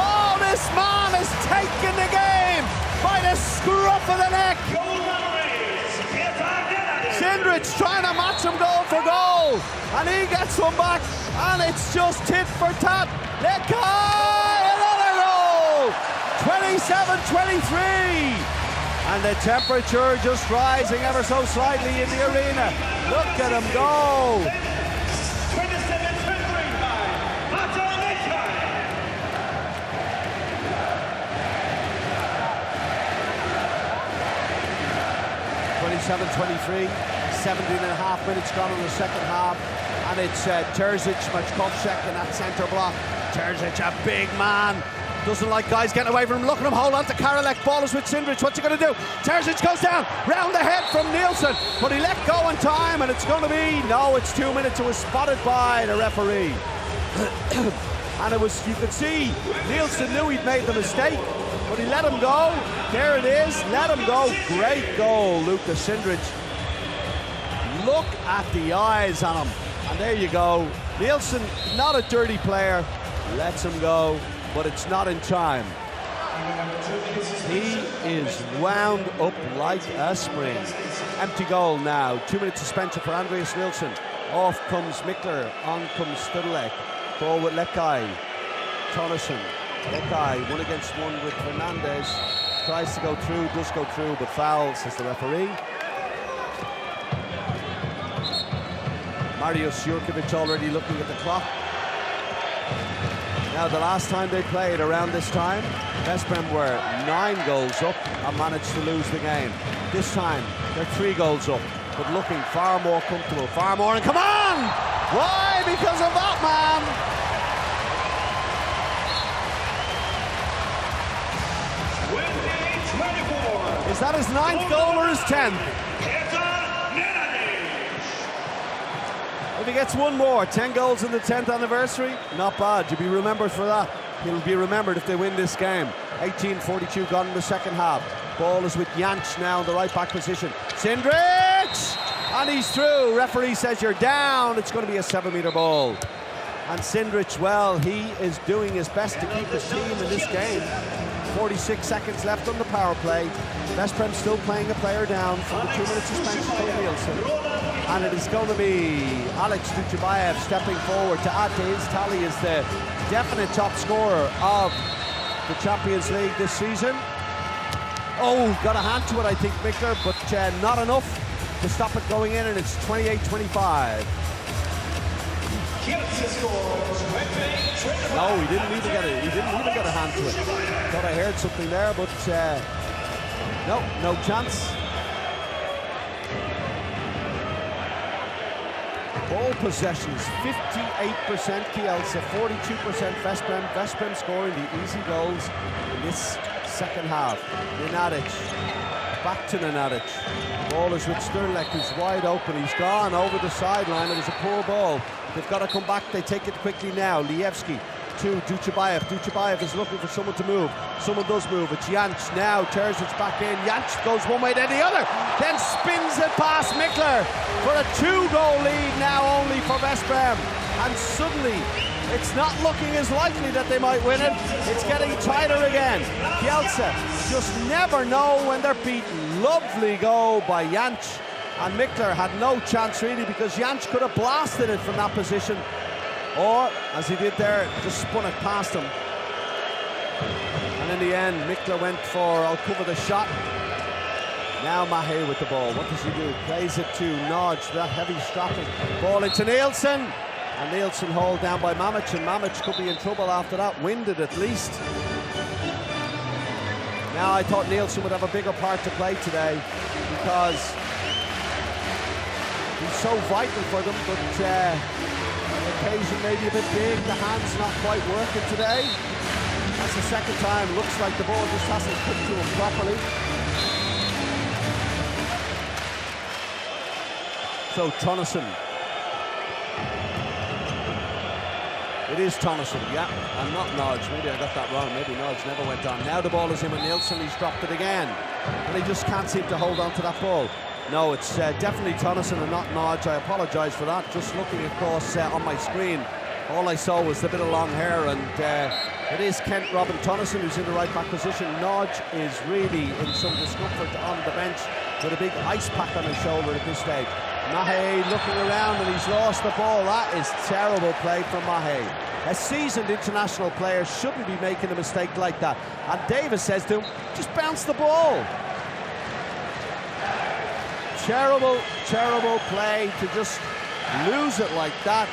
S1: Oh, this man has taken the game by the scruff of the neck. Sindrich trying to match him goal for goal, and he gets one back, and it's just tit for tat. Lekai, another goal! 27-23. And the temperature just rising ever so slightly in the arena. Look at him go. 27-23, 17.5 minutes gone in the second half, and it's Terzic, Maćkovšek in that centre block. Terzic, a big man, doesn't like guys getting away from him. Look at him hold on to Karolek. Ball is with Sindrich. What's he going to do? Terzic goes down, round the head from Nielsen, but he let go in time, and it's going to be, no, it's 2 minutes. It was spotted by the referee. And it was, you could see, Nielsen knew he'd made the mistake, but he let him go. There it is, let him go. Great goal, Lucas Sindrich. Look at the eyes on him. And there you go. Nielsen, not a dirty player, lets him go, but it's not in time. He is wound up like a spring. Empty goal now. 2 minute suspension for Andreas Nielsen. Off comes Mikler, on comes Studlek. Ball with Lekai. Tonneson. Lekai, 1 against 1 with Fernandez. Tries to go through, does go through, but foul, says the referee. Mariusz Jurkovic already looking at the clock. Now, the last time they played around this time, Veszprém were 9 goals up and managed to lose the game. This time, they're 3 goals up, but looking far more comfortable, far more, and come on! Why? Because of that man! Is that his 9th goal or his 10th? If he gets one more, 10 goals in the 10th anniversary, not bad. You'll be remembered for that. He'll be remembered if they win this game. 18:42 gone in the second half. Ball is with Janč now in the right back position. Sindrich! And he's through. Referee says you're down. It's going to be a 7-meter ball. And Sindrich, well, he is doing his best to keep his team in this game. 46 seconds left on the power play. Veszprém still playing a player down from the 2 minute suspension from Nielsen. And it is going to be Alex Duchabayev stepping forward to add to his tally as the definite top scorer of the Champions League this season. Oh, got a hand to it, I think, Mikler, but not enough to stop it going in, and it's 28-25. No, he didn't even get it. He didn't even get a hand to it. Thought I heard something there, but no chance. Ball possessions, 58% Kielce, 42% Veszprém. Veszprém scoring the easy goals in this second half. Nenadic, back to Nenadic. Ball is with Sterlek, who's wide open. He's gone over the sideline. It was a poor ball. They've got to come back. They take it quickly now. Lievski to Duchabayev. Duchabayev is looking for someone to move. Someone does move. It's Janč now. Terzic back in. Janč goes one way, then the other. Then spins it past Mikler for a 2-goal lead now only for Veszprém. And suddenly, it's not looking as likely that they might win it. It's getting tighter again. Kielce just never know when they're beaten. Lovely goal by Janč. And Mikler had no chance really, because Janč could have blasted it from that position. Or, as he did there, just spun it past him. And in the end, Mikler went for, I'll cover the shot. Now Mahe with the ball. What does he do? Plays it to Nodge, that heavy strapping. Ball into Nielsen. And Nielsen hauled down by Mamic, and Mamic could be in trouble after that. Winded at least. Now I thought Nielsen would have a bigger part to play today, because he's so vital for them, but on occasion maybe a bit big. The hand's not quite working today. That's the second time. Looks like the ball just hasn't come to him properly. So Tonneson. It is Tonneson, yeah, and not Nodge. Maybe I got that wrong. Maybe Nodge never went on. Now the ball is in with Nielsen. He's dropped it again, and he just can't seem to hold on to that ball. No, it's definitely Tonneson and not Nodge. I apologise for that. Just looking across on my screen, all I saw was the bit of long hair, and it is Kent Robin Tonneson who's in the right back position. Nodge is really in some discomfort on the bench with a big ice pack on his shoulder at this stage. Mahe looking around and he's lost the ball. That is terrible play from Mahe. A seasoned international player shouldn't be making a mistake like that. And Davis says to him, just bounce the ball. Terrible, terrible play to just lose it like that.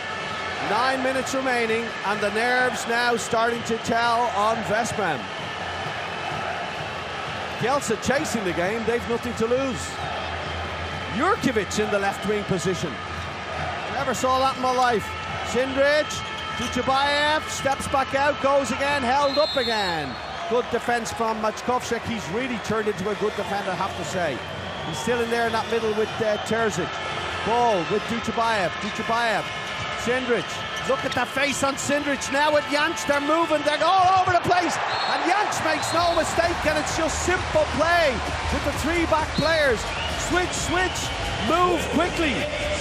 S1: 9 minutes remaining and the nerves now starting to tell on Veszprém. Kielce chasing the game, they've nothing to lose. Jurkovic in the left wing position. Never saw that in my life. Sindrich, Duchabayev steps back out, goes again, held up again. Good defence from Maćkovšek. He's really turned into a good defender, I have to say. He's still in there in that middle with Terzic. Ball with Duchabayev. Duchabayev, Sindrich. Look at the face on Sindrich now with Janč. They're moving, they're all over the place. And Janč makes no mistake, and it's just simple play with the three back players. Switch, switch, move quickly.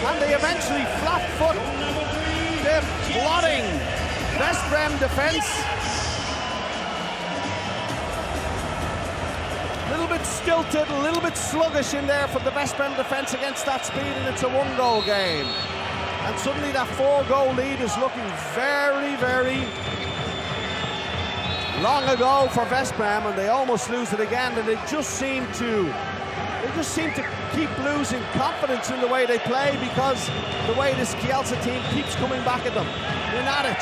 S1: And they eventually flat foot the blotting Veszprém defence. A little bit stilted, a little bit sluggish in there for the Veszprém defence against that speed, and it's a one-goal game. And suddenly that 4-goal lead is looking very, very long ago for Veszprém, and they almost lose it again. And they just seem to keep losing confidence in the way they play, because the way this Kielce team keeps coming back at them. Nenadic.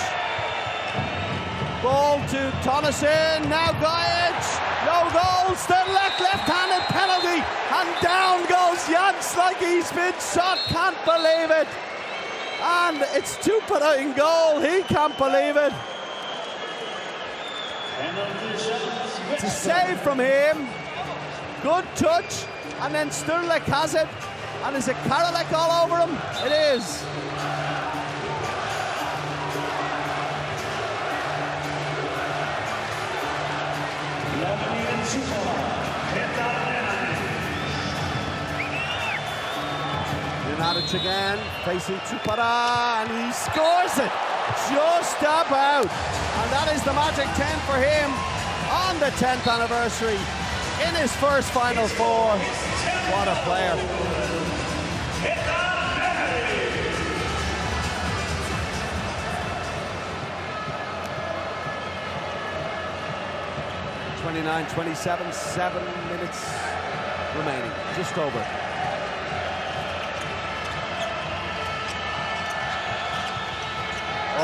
S1: Ball to Tonneson, now Gajic, no goal, Sternlek, left-handed penalty, and down goes Janč like he's been shot, can't believe it. And it's Tupara in goal, he can't believe it. It's a save from him, good touch, and then Sternlek has it, and is it Karolek all over him? It is. Nenadic again, facing Tupara, and he scores it just about. And that is the magic 10 for him on the 10th anniversary in his first Final Four. What a player. (29-27), 7 minutes remaining, just over.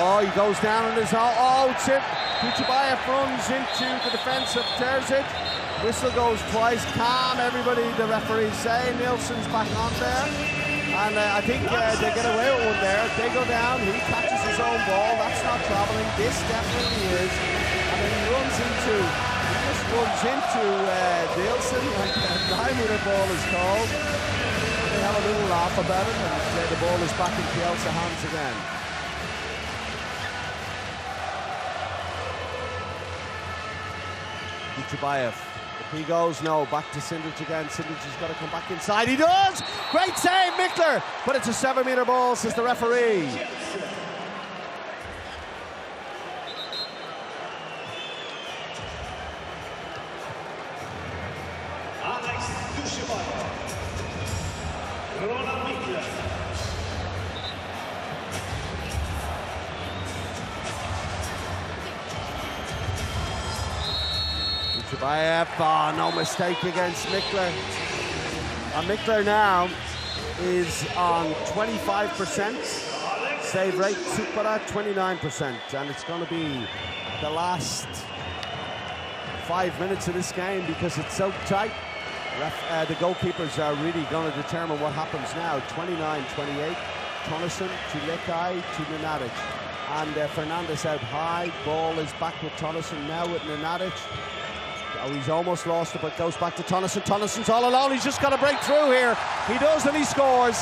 S1: Oh, he goes down on his own. Oh, Chip. Duchabayev runs into the defence of Terzic. Whistle goes twice. Calm, everybody, the referees say. Nielsen's back on there. And I think they get away with one there. They go down. He catches his own ball. That's not travelling. This definitely is. And then he runs into Nielsen. And the 9-meter ball is called. And they have a little laugh about it. And the ball is back in Kielce hands again. Duchabayev, if he goes, no, back to Sindrich again. Sindrich has got to come back inside. He does! Great save, Mikler! But it's a 7-meter ball, says the referee. Duchabayev, oh, no mistake against Mikler. And Mikler now is on 25%. Save rate, Tupara 29%. And it's going to be the last 5 minutes of this game because it's so tight. The goalkeepers are really going to determine what happens now. 29-28, Tonneson to Lekai to Nenadic. And Fernandez out high, ball is back with Tonneson now with Nenadic. Oh, he's almost lost it, but goes back to Tonneson. Tonneson's all alone, he's just got to break through here. He does, and he scores.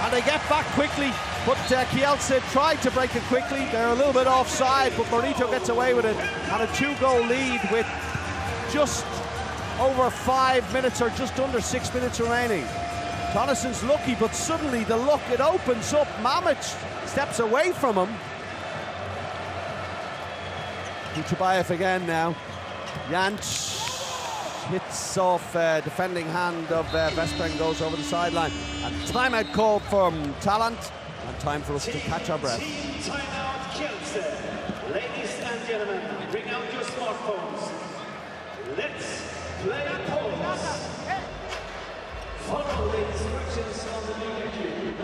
S1: And they get back quickly. But Kielce tried to break it quickly. They're a little bit offside, but Morito gets away with it. And a 2-goal lead with just over 5 minutes or just under 6 minutes remaining. Tonnison's lucky, but suddenly the luck, it opens up. Mamic steps away from him. Duchabayev again now. Janč hits off defending hand of Veszprém, goes over the sideline. And timeout call from Talent. And time for us to catch our breath.
S12: Timeout Kielce. Ladies and gentlemen, bring out your smartphones. Let's play a pause. Follow the instructions on the media cue.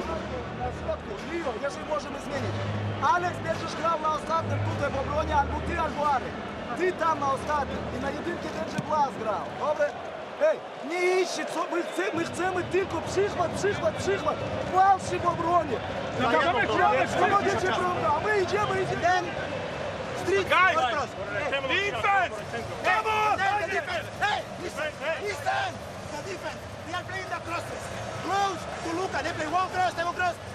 S11: Lio, jeżeli możemy zmienić. Alex, będziesz grał na ostatnim tutaj w obronie, albo ty, albo Arek. Ty tam na ostatnim i na jedynkę będzie Blas grał. Dobre? Ej, nie idźcie, co my chcemy tylko przykład. Walczy w obronie. Pomogę prawda, a my idziemy. Street,
S10: Guys, defense! Come on!
S11: Hey, listen! The defense, they are playing the crosses. Close to Luca, they play one cross,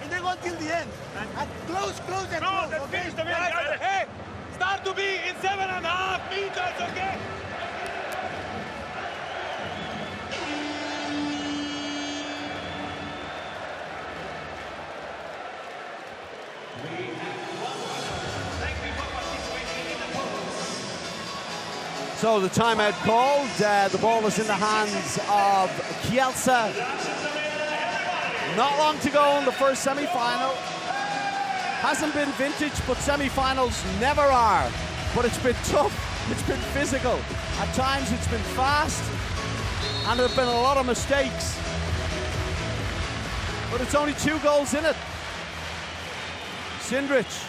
S11: and they go until the end. And close, and
S10: No,
S11: close,
S10: let's
S11: okay?
S10: finish the minute. Hey, start to be in 7.5 meters, okay?
S1: So the timeout called. The ball is in the hands of Kielce. Not long to go in the first semi-final. Hasn't been vintage, but semi-finals never are. But it's been tough, it's been physical. At times it's been fast, and there have been a lot of mistakes. But it's only 2 goals in it. Sindrich,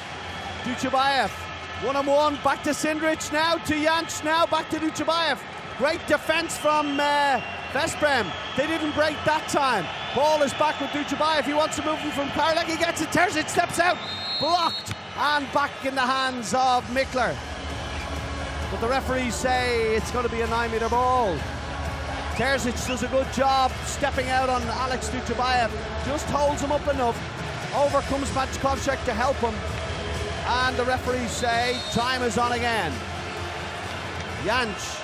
S1: Duchabayev, 1-on-1, back to Sindrich, now to Janč, now back to Duchabayev. Great defense from Veszprém. They didn't break that time. Ball is back with Duchabayev. He wants to move him from Karlek. He gets it. Terzic steps out. Blocked. And back in the hands of Mikler. But the referees say it's going to be a 9-meter ball. Terzic does a good job stepping out on Alex Duchabayev. Just holds him up enough. Over comes Maćkovšek to help him. And the referees say time is on again. Janč.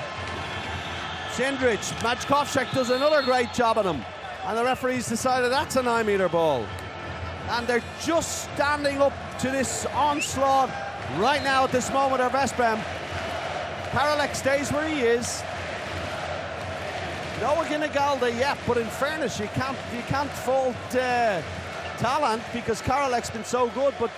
S1: Sindrich, Maćkovšek does another great job on him. And the referees decided that's a 9-meter ball. And they're just standing up to this onslaught right now at this moment of Veszprém. Karolek stays where he is. No Aginagalda yet, but in fairness, you can't fault Talent because Karolek's been so good, but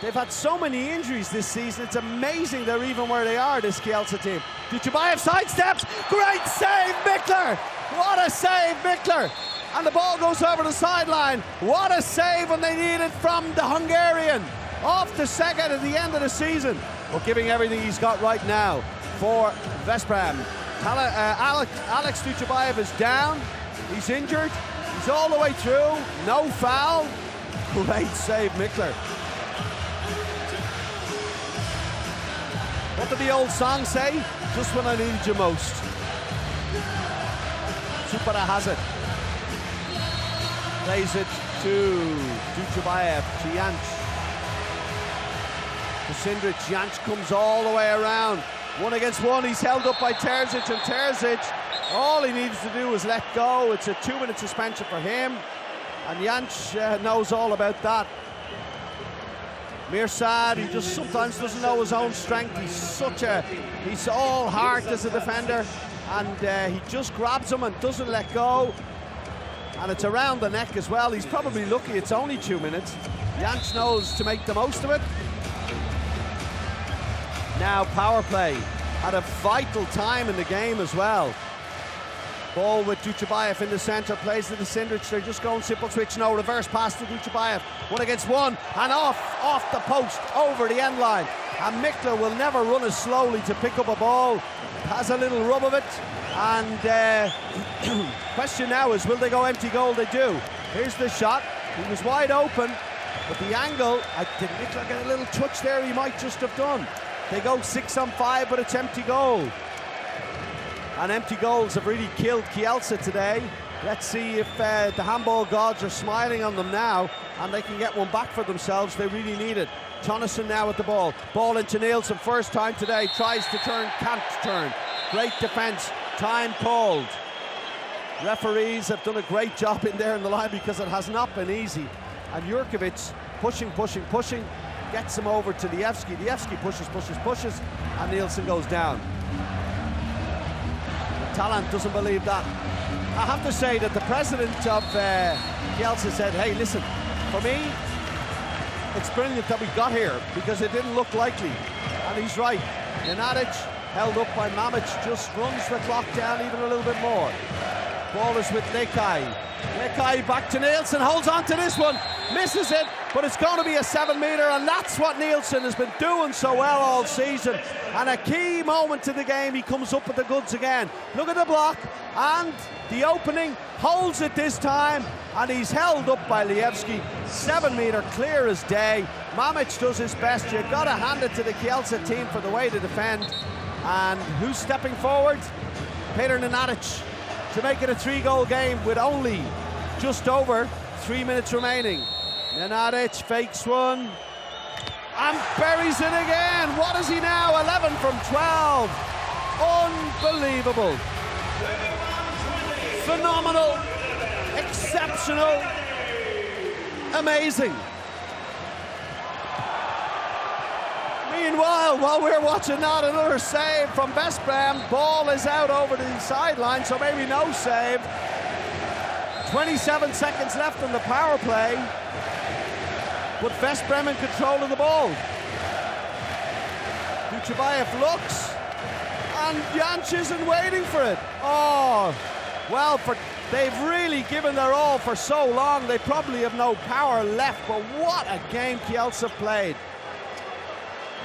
S1: they've had so many injuries this season. It's amazing they're even where they are, this Kielce team. Duchabayev sidesteps. Great save, Mikler. What a save, Mikler. And the ball goes over the sideline. What a save when they need it from the Hungarian. Off the second at the end of the season. But giving everything he's got right now for Veszprém. Alex Duchabayev is down. He's injured. He's all the way through. No foul. Great save, Mikler. What did the old song say? Just when I needed you most. Supara has it. Plays it to Duchabayev, to Janč. To Sindrich. Janč comes all the way around. 1-against-1, he's held up by Terzic, and Terzic, all he needs to do is let go. It's a 2-minute suspension for him, and Janč knows all about that. Mirsad, he just sometimes doesn't know his own strength. He's all heart as a defender, and he just grabs him and doesn't let go. And it's around the neck as well. He's probably lucky it's only 2 minutes. Janč knows to make the most of it. Now power play at a vital time in the game as well. Ball with Duchabayev in the centre, plays to the Sindrich. They're just going simple switch, no reverse pass to Duchabayev. 1-against-1 and off the post, over the end line. And Mikler will never run as slowly to pick up a ball. Has a little rub of it. And question now is, will they go empty goal? They do. Here's the shot. He was wide open, but the angle, did Mikler get a little touch there? He might just have done. They go 6-on-5, but it's empty goal. And empty goals have really killed Kielce today. Let's see if the handball gods are smiling on them now. and they can get one back for themselves. They really need it. Jonathan now with the ball. Ball into Nielsen, first time today. Tries to turn, can't turn. Great defence, time called. Referees have done a great job in there in the line because it has not been easy. And Jurkovic pushing, gets him over to Lievski. Lievski pushes, and Nielsen goes down. Talant doesn't believe that. I have to say that the president of Kielce said, hey, listen, for me, it's brilliant that we got here because it didn't look likely. And he's right. Nenadic, held up by Mamic, just runs the clock down even a little bit more. Ball is with Lekai. Lekai back to Nielsen, holds on to this one, misses it, but it's going to be a 7-metre, and that's what Nielsen has been doing so well all season. And a key moment in the game, he comes up with the goods again. Look at the block, and the opening, holds it this time, and he's held up by Lievski. 7-metre, clear as day. Mamic does his best. You've got to hand it to the Kielce team for the way to defend. And who's stepping forward? Peter Nenadic, to make it a 3-goal game with only just over 3 minutes remaining. Nenadic fakes one and buries it again. What is he now? 11 from 12. Unbelievable. Phenomenal. Exceptional. Amazing. Meanwhile, while we're watching that, another save from Veszprém. Ball is out over the sideline, so maybe no save. 27 seconds left on the power play, but Veszprém in control of the ball. Duchabayev looks, and Janč isn't waiting for it. Oh, well, they've really given their all for so long, they probably have no power left, but what a game Kielce played.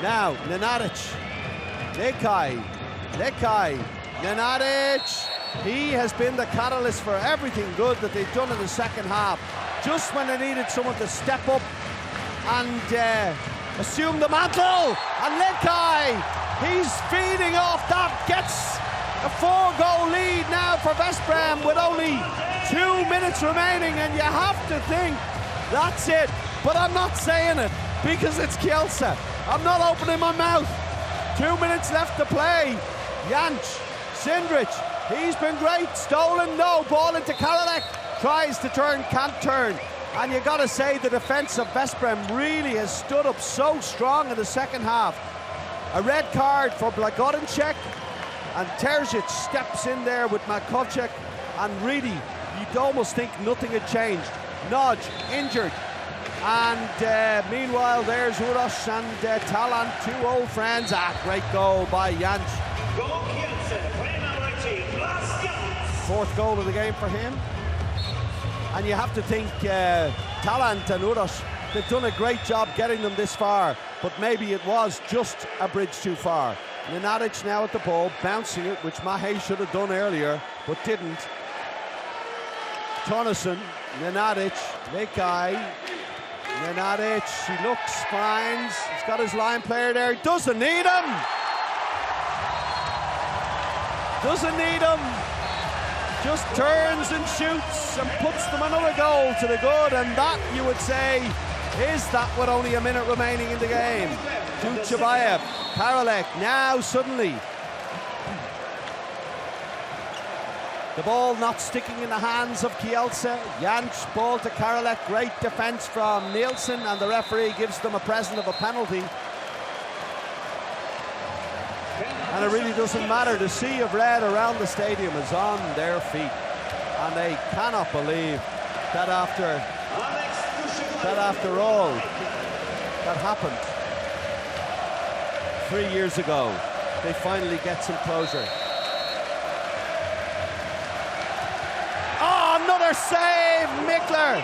S1: Now, Nenadic, Lekai, Nenadic. He has been the catalyst for everything good that they've done in the second half. Just when they needed someone to step up and assume the mantle. And Lekai, he's feeding off that, gets a 4-goal lead now for Veszprém with only 2 minutes remaining, and you have to think that's it. But I'm not saying it because it's Kielce. I'm not opening my mouth. 2 minutes left to play. Janč, Sindrich, he's been great. Stolen, no. Ball into Karolek. Tries to turn, can't turn. And you got to say the defence of Veszprém really has stood up so strong in the second half. A red card for Blagodenchek, and Terzic steps in there with Makovcek, and really, you'd almost think nothing had changed. Nodge, injured. And meanwhile, there's Uros and Talant, two old friends. Great goal by Janč. Fourth goal of the game for him. And you have to think Talant and Uros, they've done a great job getting them this far, but maybe it was just a bridge too far. Nenadic now at the ball, bouncing it, which Mahe should have done earlier, but didn't. Tonneson, Nenadic, Lekai, Nenadic, he looks, finds, he's got his line player there, doesn't need him! Doesn't need him! Just turns and shoots and puts them another goal to the good, and that, you would say, is that with only a minute remaining in the game. Duchabayev, Karolek, now suddenly. The ball not sticking in the hands of Kielce. Janč, ball to Karolek, great defence from Nielsen, and the referee gives them a present of a penalty. And it really doesn't matter. The sea of red around the stadium is on their feet, and they cannot believe that after all that happened 3 years ago, they finally get some closure. Oh, another save, Mikler.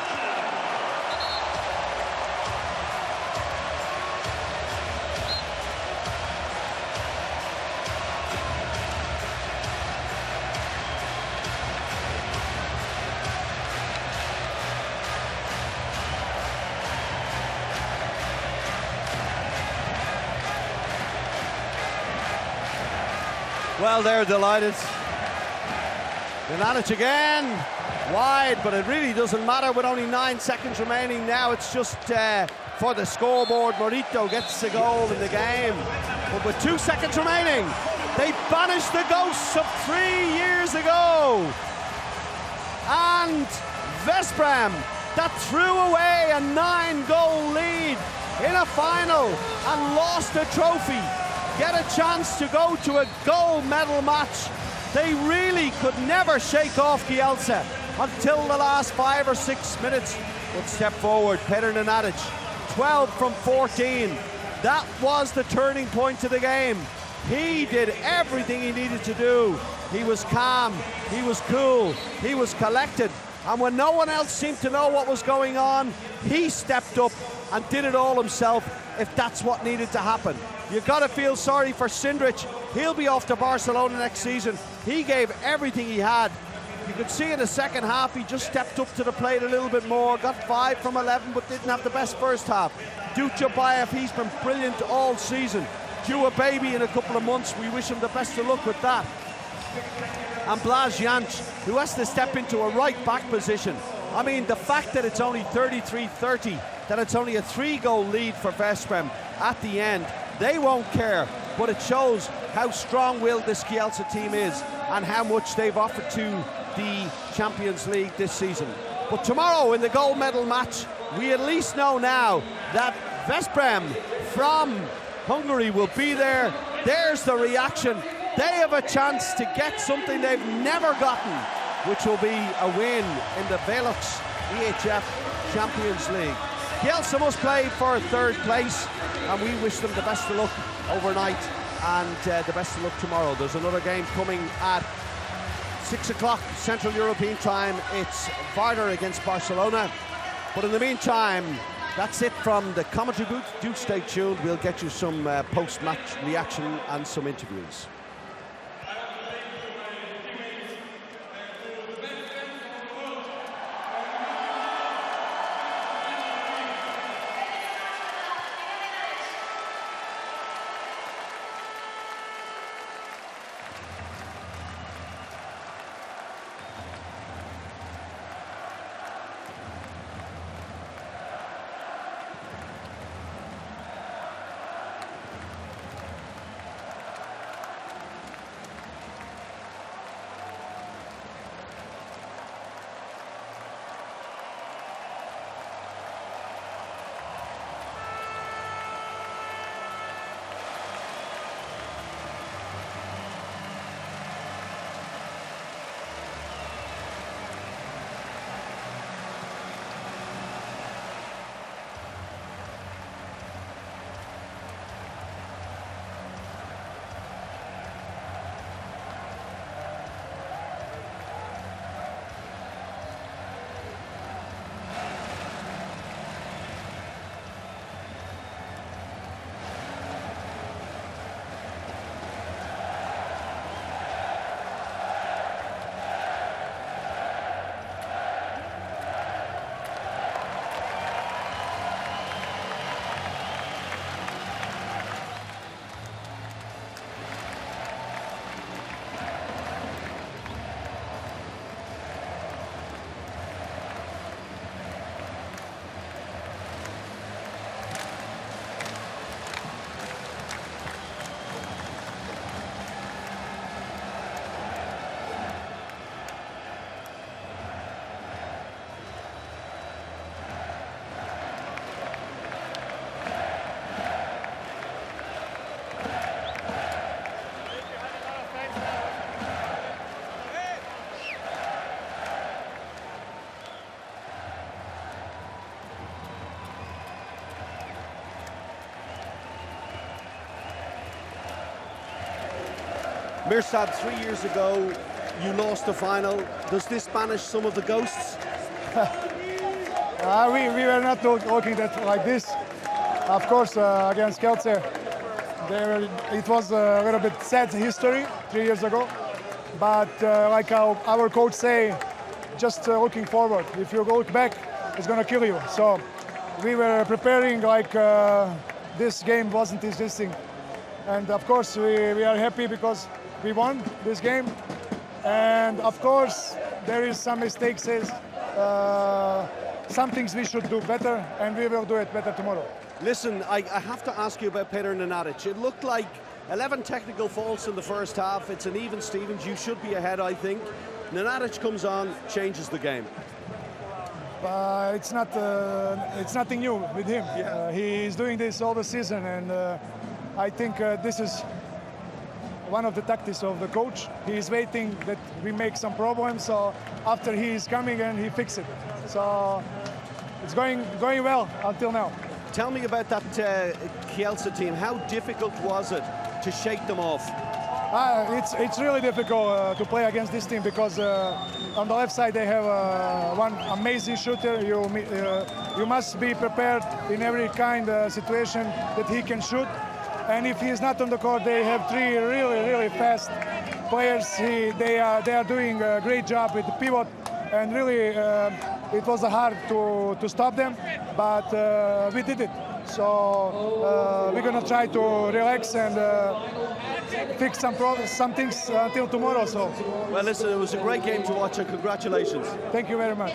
S1: Well, they're delighted. Nenadic again. wide, but it really doesn't matter with only 9 seconds remaining now. It's just for the scoreboard. Morito gets the goal in the game. But with 2 seconds remaining, they banished the ghosts of 3 years ago. And Veszprém, that threw away a 9-goal lead in a final and lost a trophy, get a chance to go to a gold medal match. They really could never shake off Kielce until the last 5 or 6 minutes. But step forward, Petr Nenadic, 12 from 14. That was the turning point of the game. He did everything he needed to do. He was calm, he was cool, he was collected. And when no one else seemed to know what was going on, he stepped up and did it all himself, if that's what needed to happen. You've got to feel sorry for Sindrich. He'll be off to Barcelona next season. He gave everything he had. You could see in the second half, he just stepped up to the plate a little bit more, got 5 from 11, but didn't have the best first half. Ducha Bayev, he's been brilliant all season. Due a baby in a couple of months, we wish him the best of luck with that. And Blaž Janč, who has to step into a right-back position. I mean, the fact that it's only 33-30, that it's only a 3-goal lead for Veszprém at the end, they won't care, but it shows how strong-willed this Kielce team is and how much they've offered to the Champions League this season. But tomorrow in the gold medal match, we at least know now that Veszprém from Hungary will be there. There's the reaction. They have a chance to get something they've never gotten, which will be a win in the VELUX EHF Champions League. Kielce must play for 3rd place, and we wish them the best of luck overnight and the best of luck tomorrow. There's another game coming at 6 o'clock Central European time. It's Vardar against Barcelona. But in the meantime, that's it from the commentary booth. Do stay tuned. We'll get you some post-match reaction and some interviews. Mirsad, 3 years ago, you lost the final. Does this banish some of the ghosts?
S13: We were not looking that like this. Of course, against Kielce, it was a little bit sad history 3 years ago. But like our coach say, just looking forward. If you look back, it's gonna kill you. So we were preparing like this game wasn't existing. And of course, we are happy because we won this game. And of course, there is some mistakes, some things we should do better, and we will do it better tomorrow.
S1: Listen, I have to ask you about Peter Nenadic. It looked like 11 technical faults in the first half. It's an even Stevens. You should be ahead, I think. Nenadic comes on, changes the game.
S13: It's nothing new with him.
S1: Yeah.
S13: He is doing this all the season, and I think this is one of the tactics of the coach. He is waiting that we make some problems, so after he is coming and he fix it. So it's going well until now.
S1: Tell me about that Kielce team. How difficult was it to shake them off?
S13: It's really difficult to play against this team because on the left side they have one amazing shooter. You must be prepared in every kind of situation that he can shoot. And if he is not on the court, they have three really fast players. They are doing a great job with the pivot, and really it was hard to stop them, but we did it. So we're gonna try to relax and fix some things until tomorrow. So.
S1: Well, listen, it was a great game to watch, and congratulations.
S13: Thank you very much.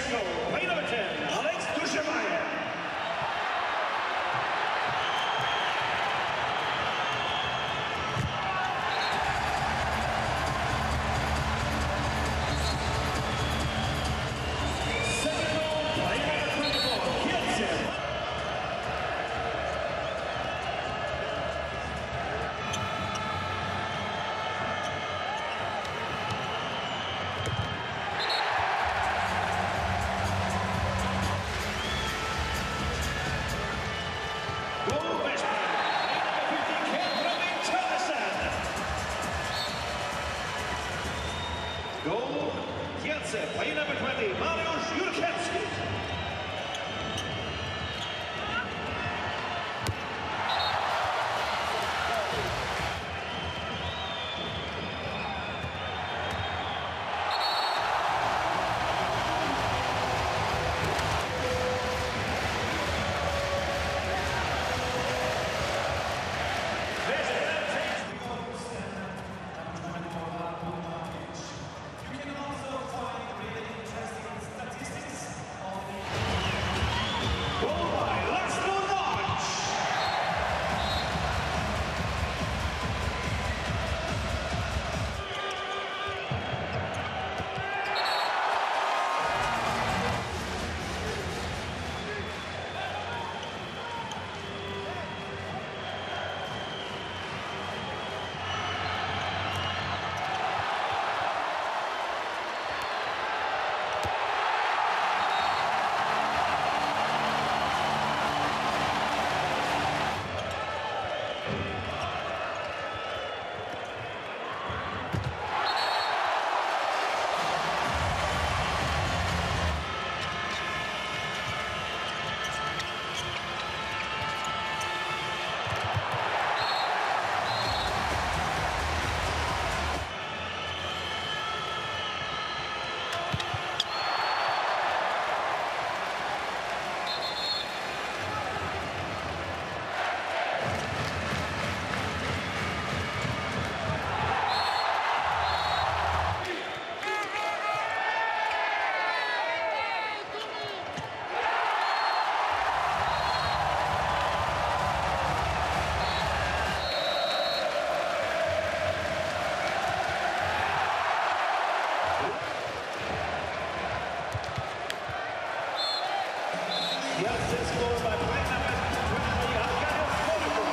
S12: go. Play number 10, Alex Dushebaev. Second goal, play number 24, Kielce. Goal Veszprém, play number 50, Kielce. Goal Kielce, play number 20, Mariusz Jurkewski. Kielce scored by play number 23, Handball.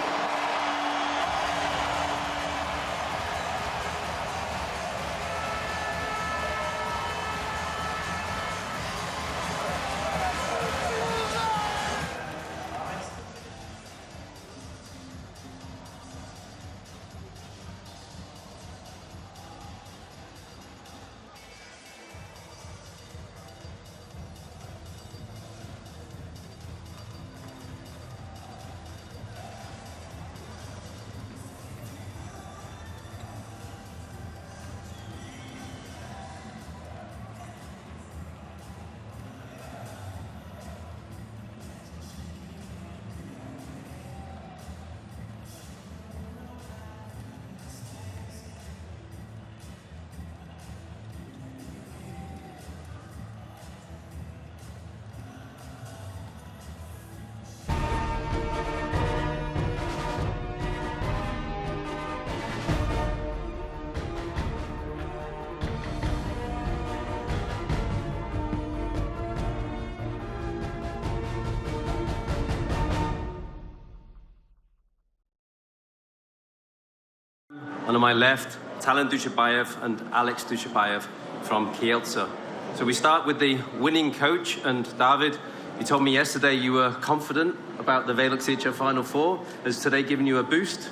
S14: And on my left, Talent Dushebaev and Alex Dushebaev from Kielce. So we start with the winning coach, and David, you told me yesterday you were confident about the VELUX EHF Final Four. Has today given you a boost?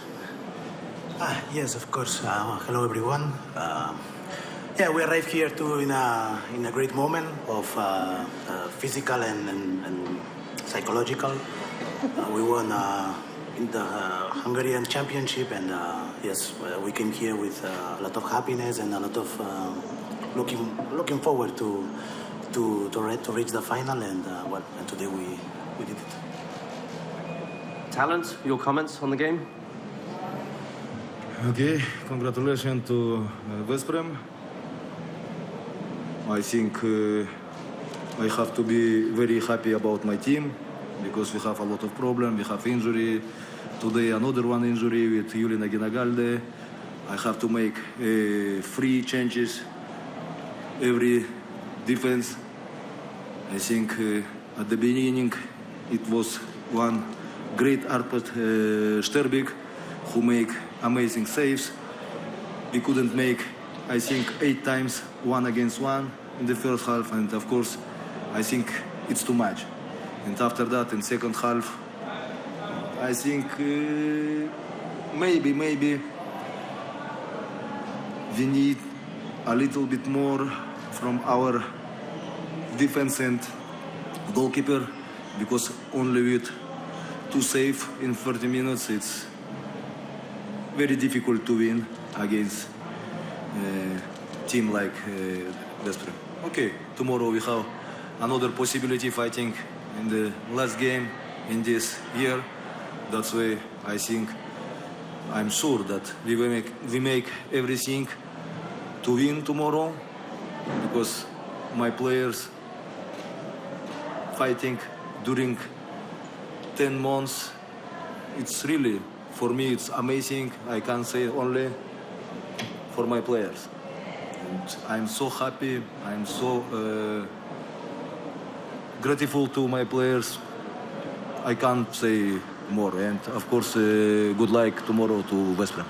S11: Yes, of course. Hello, everyone. Yeah, we arrived here too in a great moment of physical and psychological. We won in the Hungarian Championship, and yes, we came here with a lot of happiness and a lot of looking forward to reach the final, and and today we did it.
S14: Talent, your comments on the game?
S15: Okay, congratulations to Veszprém. I think I have to be very happy about my team because we have a lot of problems. We have injury. Today another one injury with Julina Ginagalde. I have to make 3 changes every defense. I think at the beginning it was one great Arpad Sterbik who make amazing saves. We couldn't make, I think, 8 times 1 against 1 in the first half, and of course I think it's too much. And after that, in second half, I think maybe we need a little bit more from our defense and goalkeeper, because only with 2 saves in 30 minutes it's very difficult to win against a team like Veszprém. Okay, tomorrow we have another possibility fighting in the last game in this year. That's why I think I'm sure that we make everything to win tomorrow, because my players fighting during 10 months. It's really, for me, it's amazing. I can say only for my players. And I'm so happy. I'm so grateful to my players. I can't say more. And of course, good luck tomorrow to Veszprém.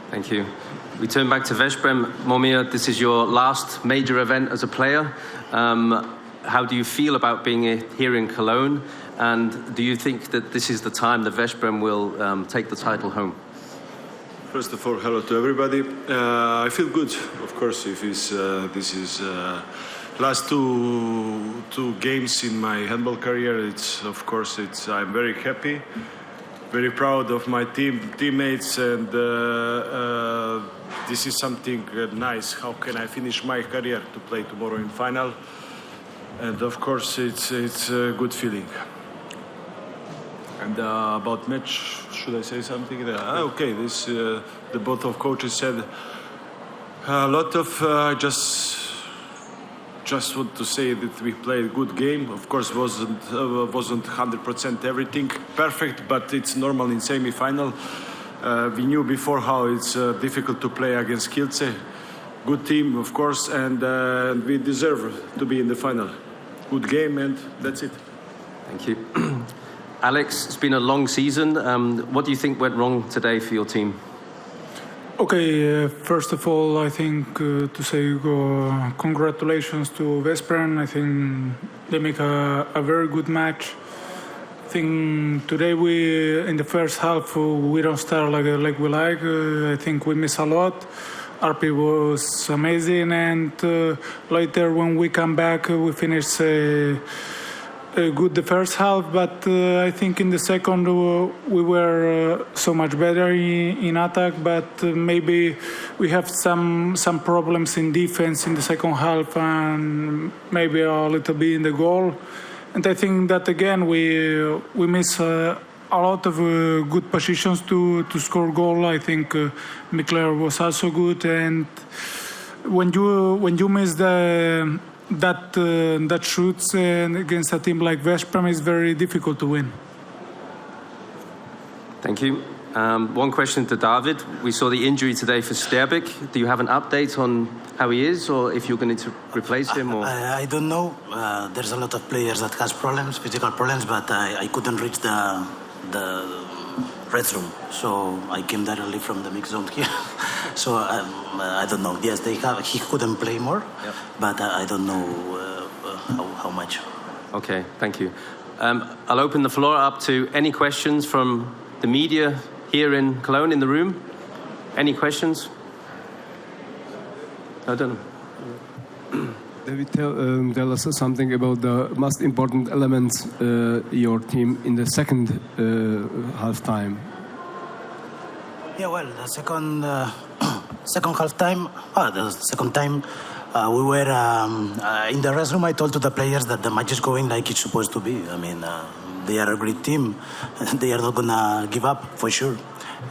S14: Thank you. We turn back to Veszprém. Momir, this is your last major event as a player. How do you feel about being here in Cologne? And do you think that this is the time that Veszprém will take the title home?
S16: First of all, hello to everybody. I feel good, of course, if this is last two games in my handball career. I'm very happy, very proud of my teammates, and this is something nice. How can I finish my career to play tomorrow in final? And of course, it's a good feeling. And about match, should I say something? Okay, the both of coaches said a lot of. Just want to say that we played a good game. Of course, wasn't 100% everything perfect, but it's normal in semi-final. We knew before how it's difficult to play against Kielce. Good team, of course, and we deserve to be in the final. Good game, and that's it.
S14: Thank you. Alex, it's been a long season. What do you think went wrong today for your team?
S17: Okay, first of all, I think to say congratulations to Veszprém. I think they make a very good match. I think today in the first half, we don't start like we like. I think we miss a lot. RP was amazing, and later when we come back, we finish good the first half, but I think in the second we were so much better in attack, but maybe we have some problems in defense in the second half, and maybe a little bit in the goal. And I think that again we miss a lot of good positions to score goal. I think Mikler was also good, and when you miss that shoots against a team like Veszprém, is very difficult to win.
S14: Thank you. One question to David. We saw the injury today for Sterbik. Do you have an update on how he is, or if you're going to replace him? Or
S18: I don't know. There's a lot of players that has problems, physical problems, but I couldn't reach the rest room, so I came directly from the mix zone here. So I don't know. Yes, he couldn't play more, yep. But I don't know how much.
S14: Okay, thank you. I'll open the floor up to any questions from the media here in Cologne in the room. Any questions? I don't know.
S19: David, tell us something about the most important elements your team in the second half time.
S18: Yeah, well, the second half time, the second time, we were in the rest room. I told to the players that the match is going like it's supposed to be. I mean, they are a great team. They are not gonna give up for sure,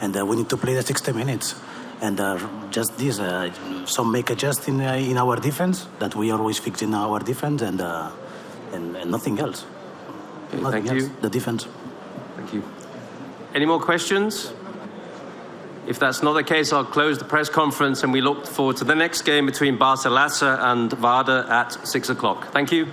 S18: and we need to play the 60 minutes. And just this, some make adjust in our defense, that we always fix in our defense, and and nothing else.
S14: Okay,
S18: Nothing
S14: thank
S18: else.
S14: you.
S18: The defense.
S14: Thank you. Any more questions? If that's not the case, I'll close the press conference and we look forward to the next game between Barcelona and Vade at 6 o'clock. Thank you.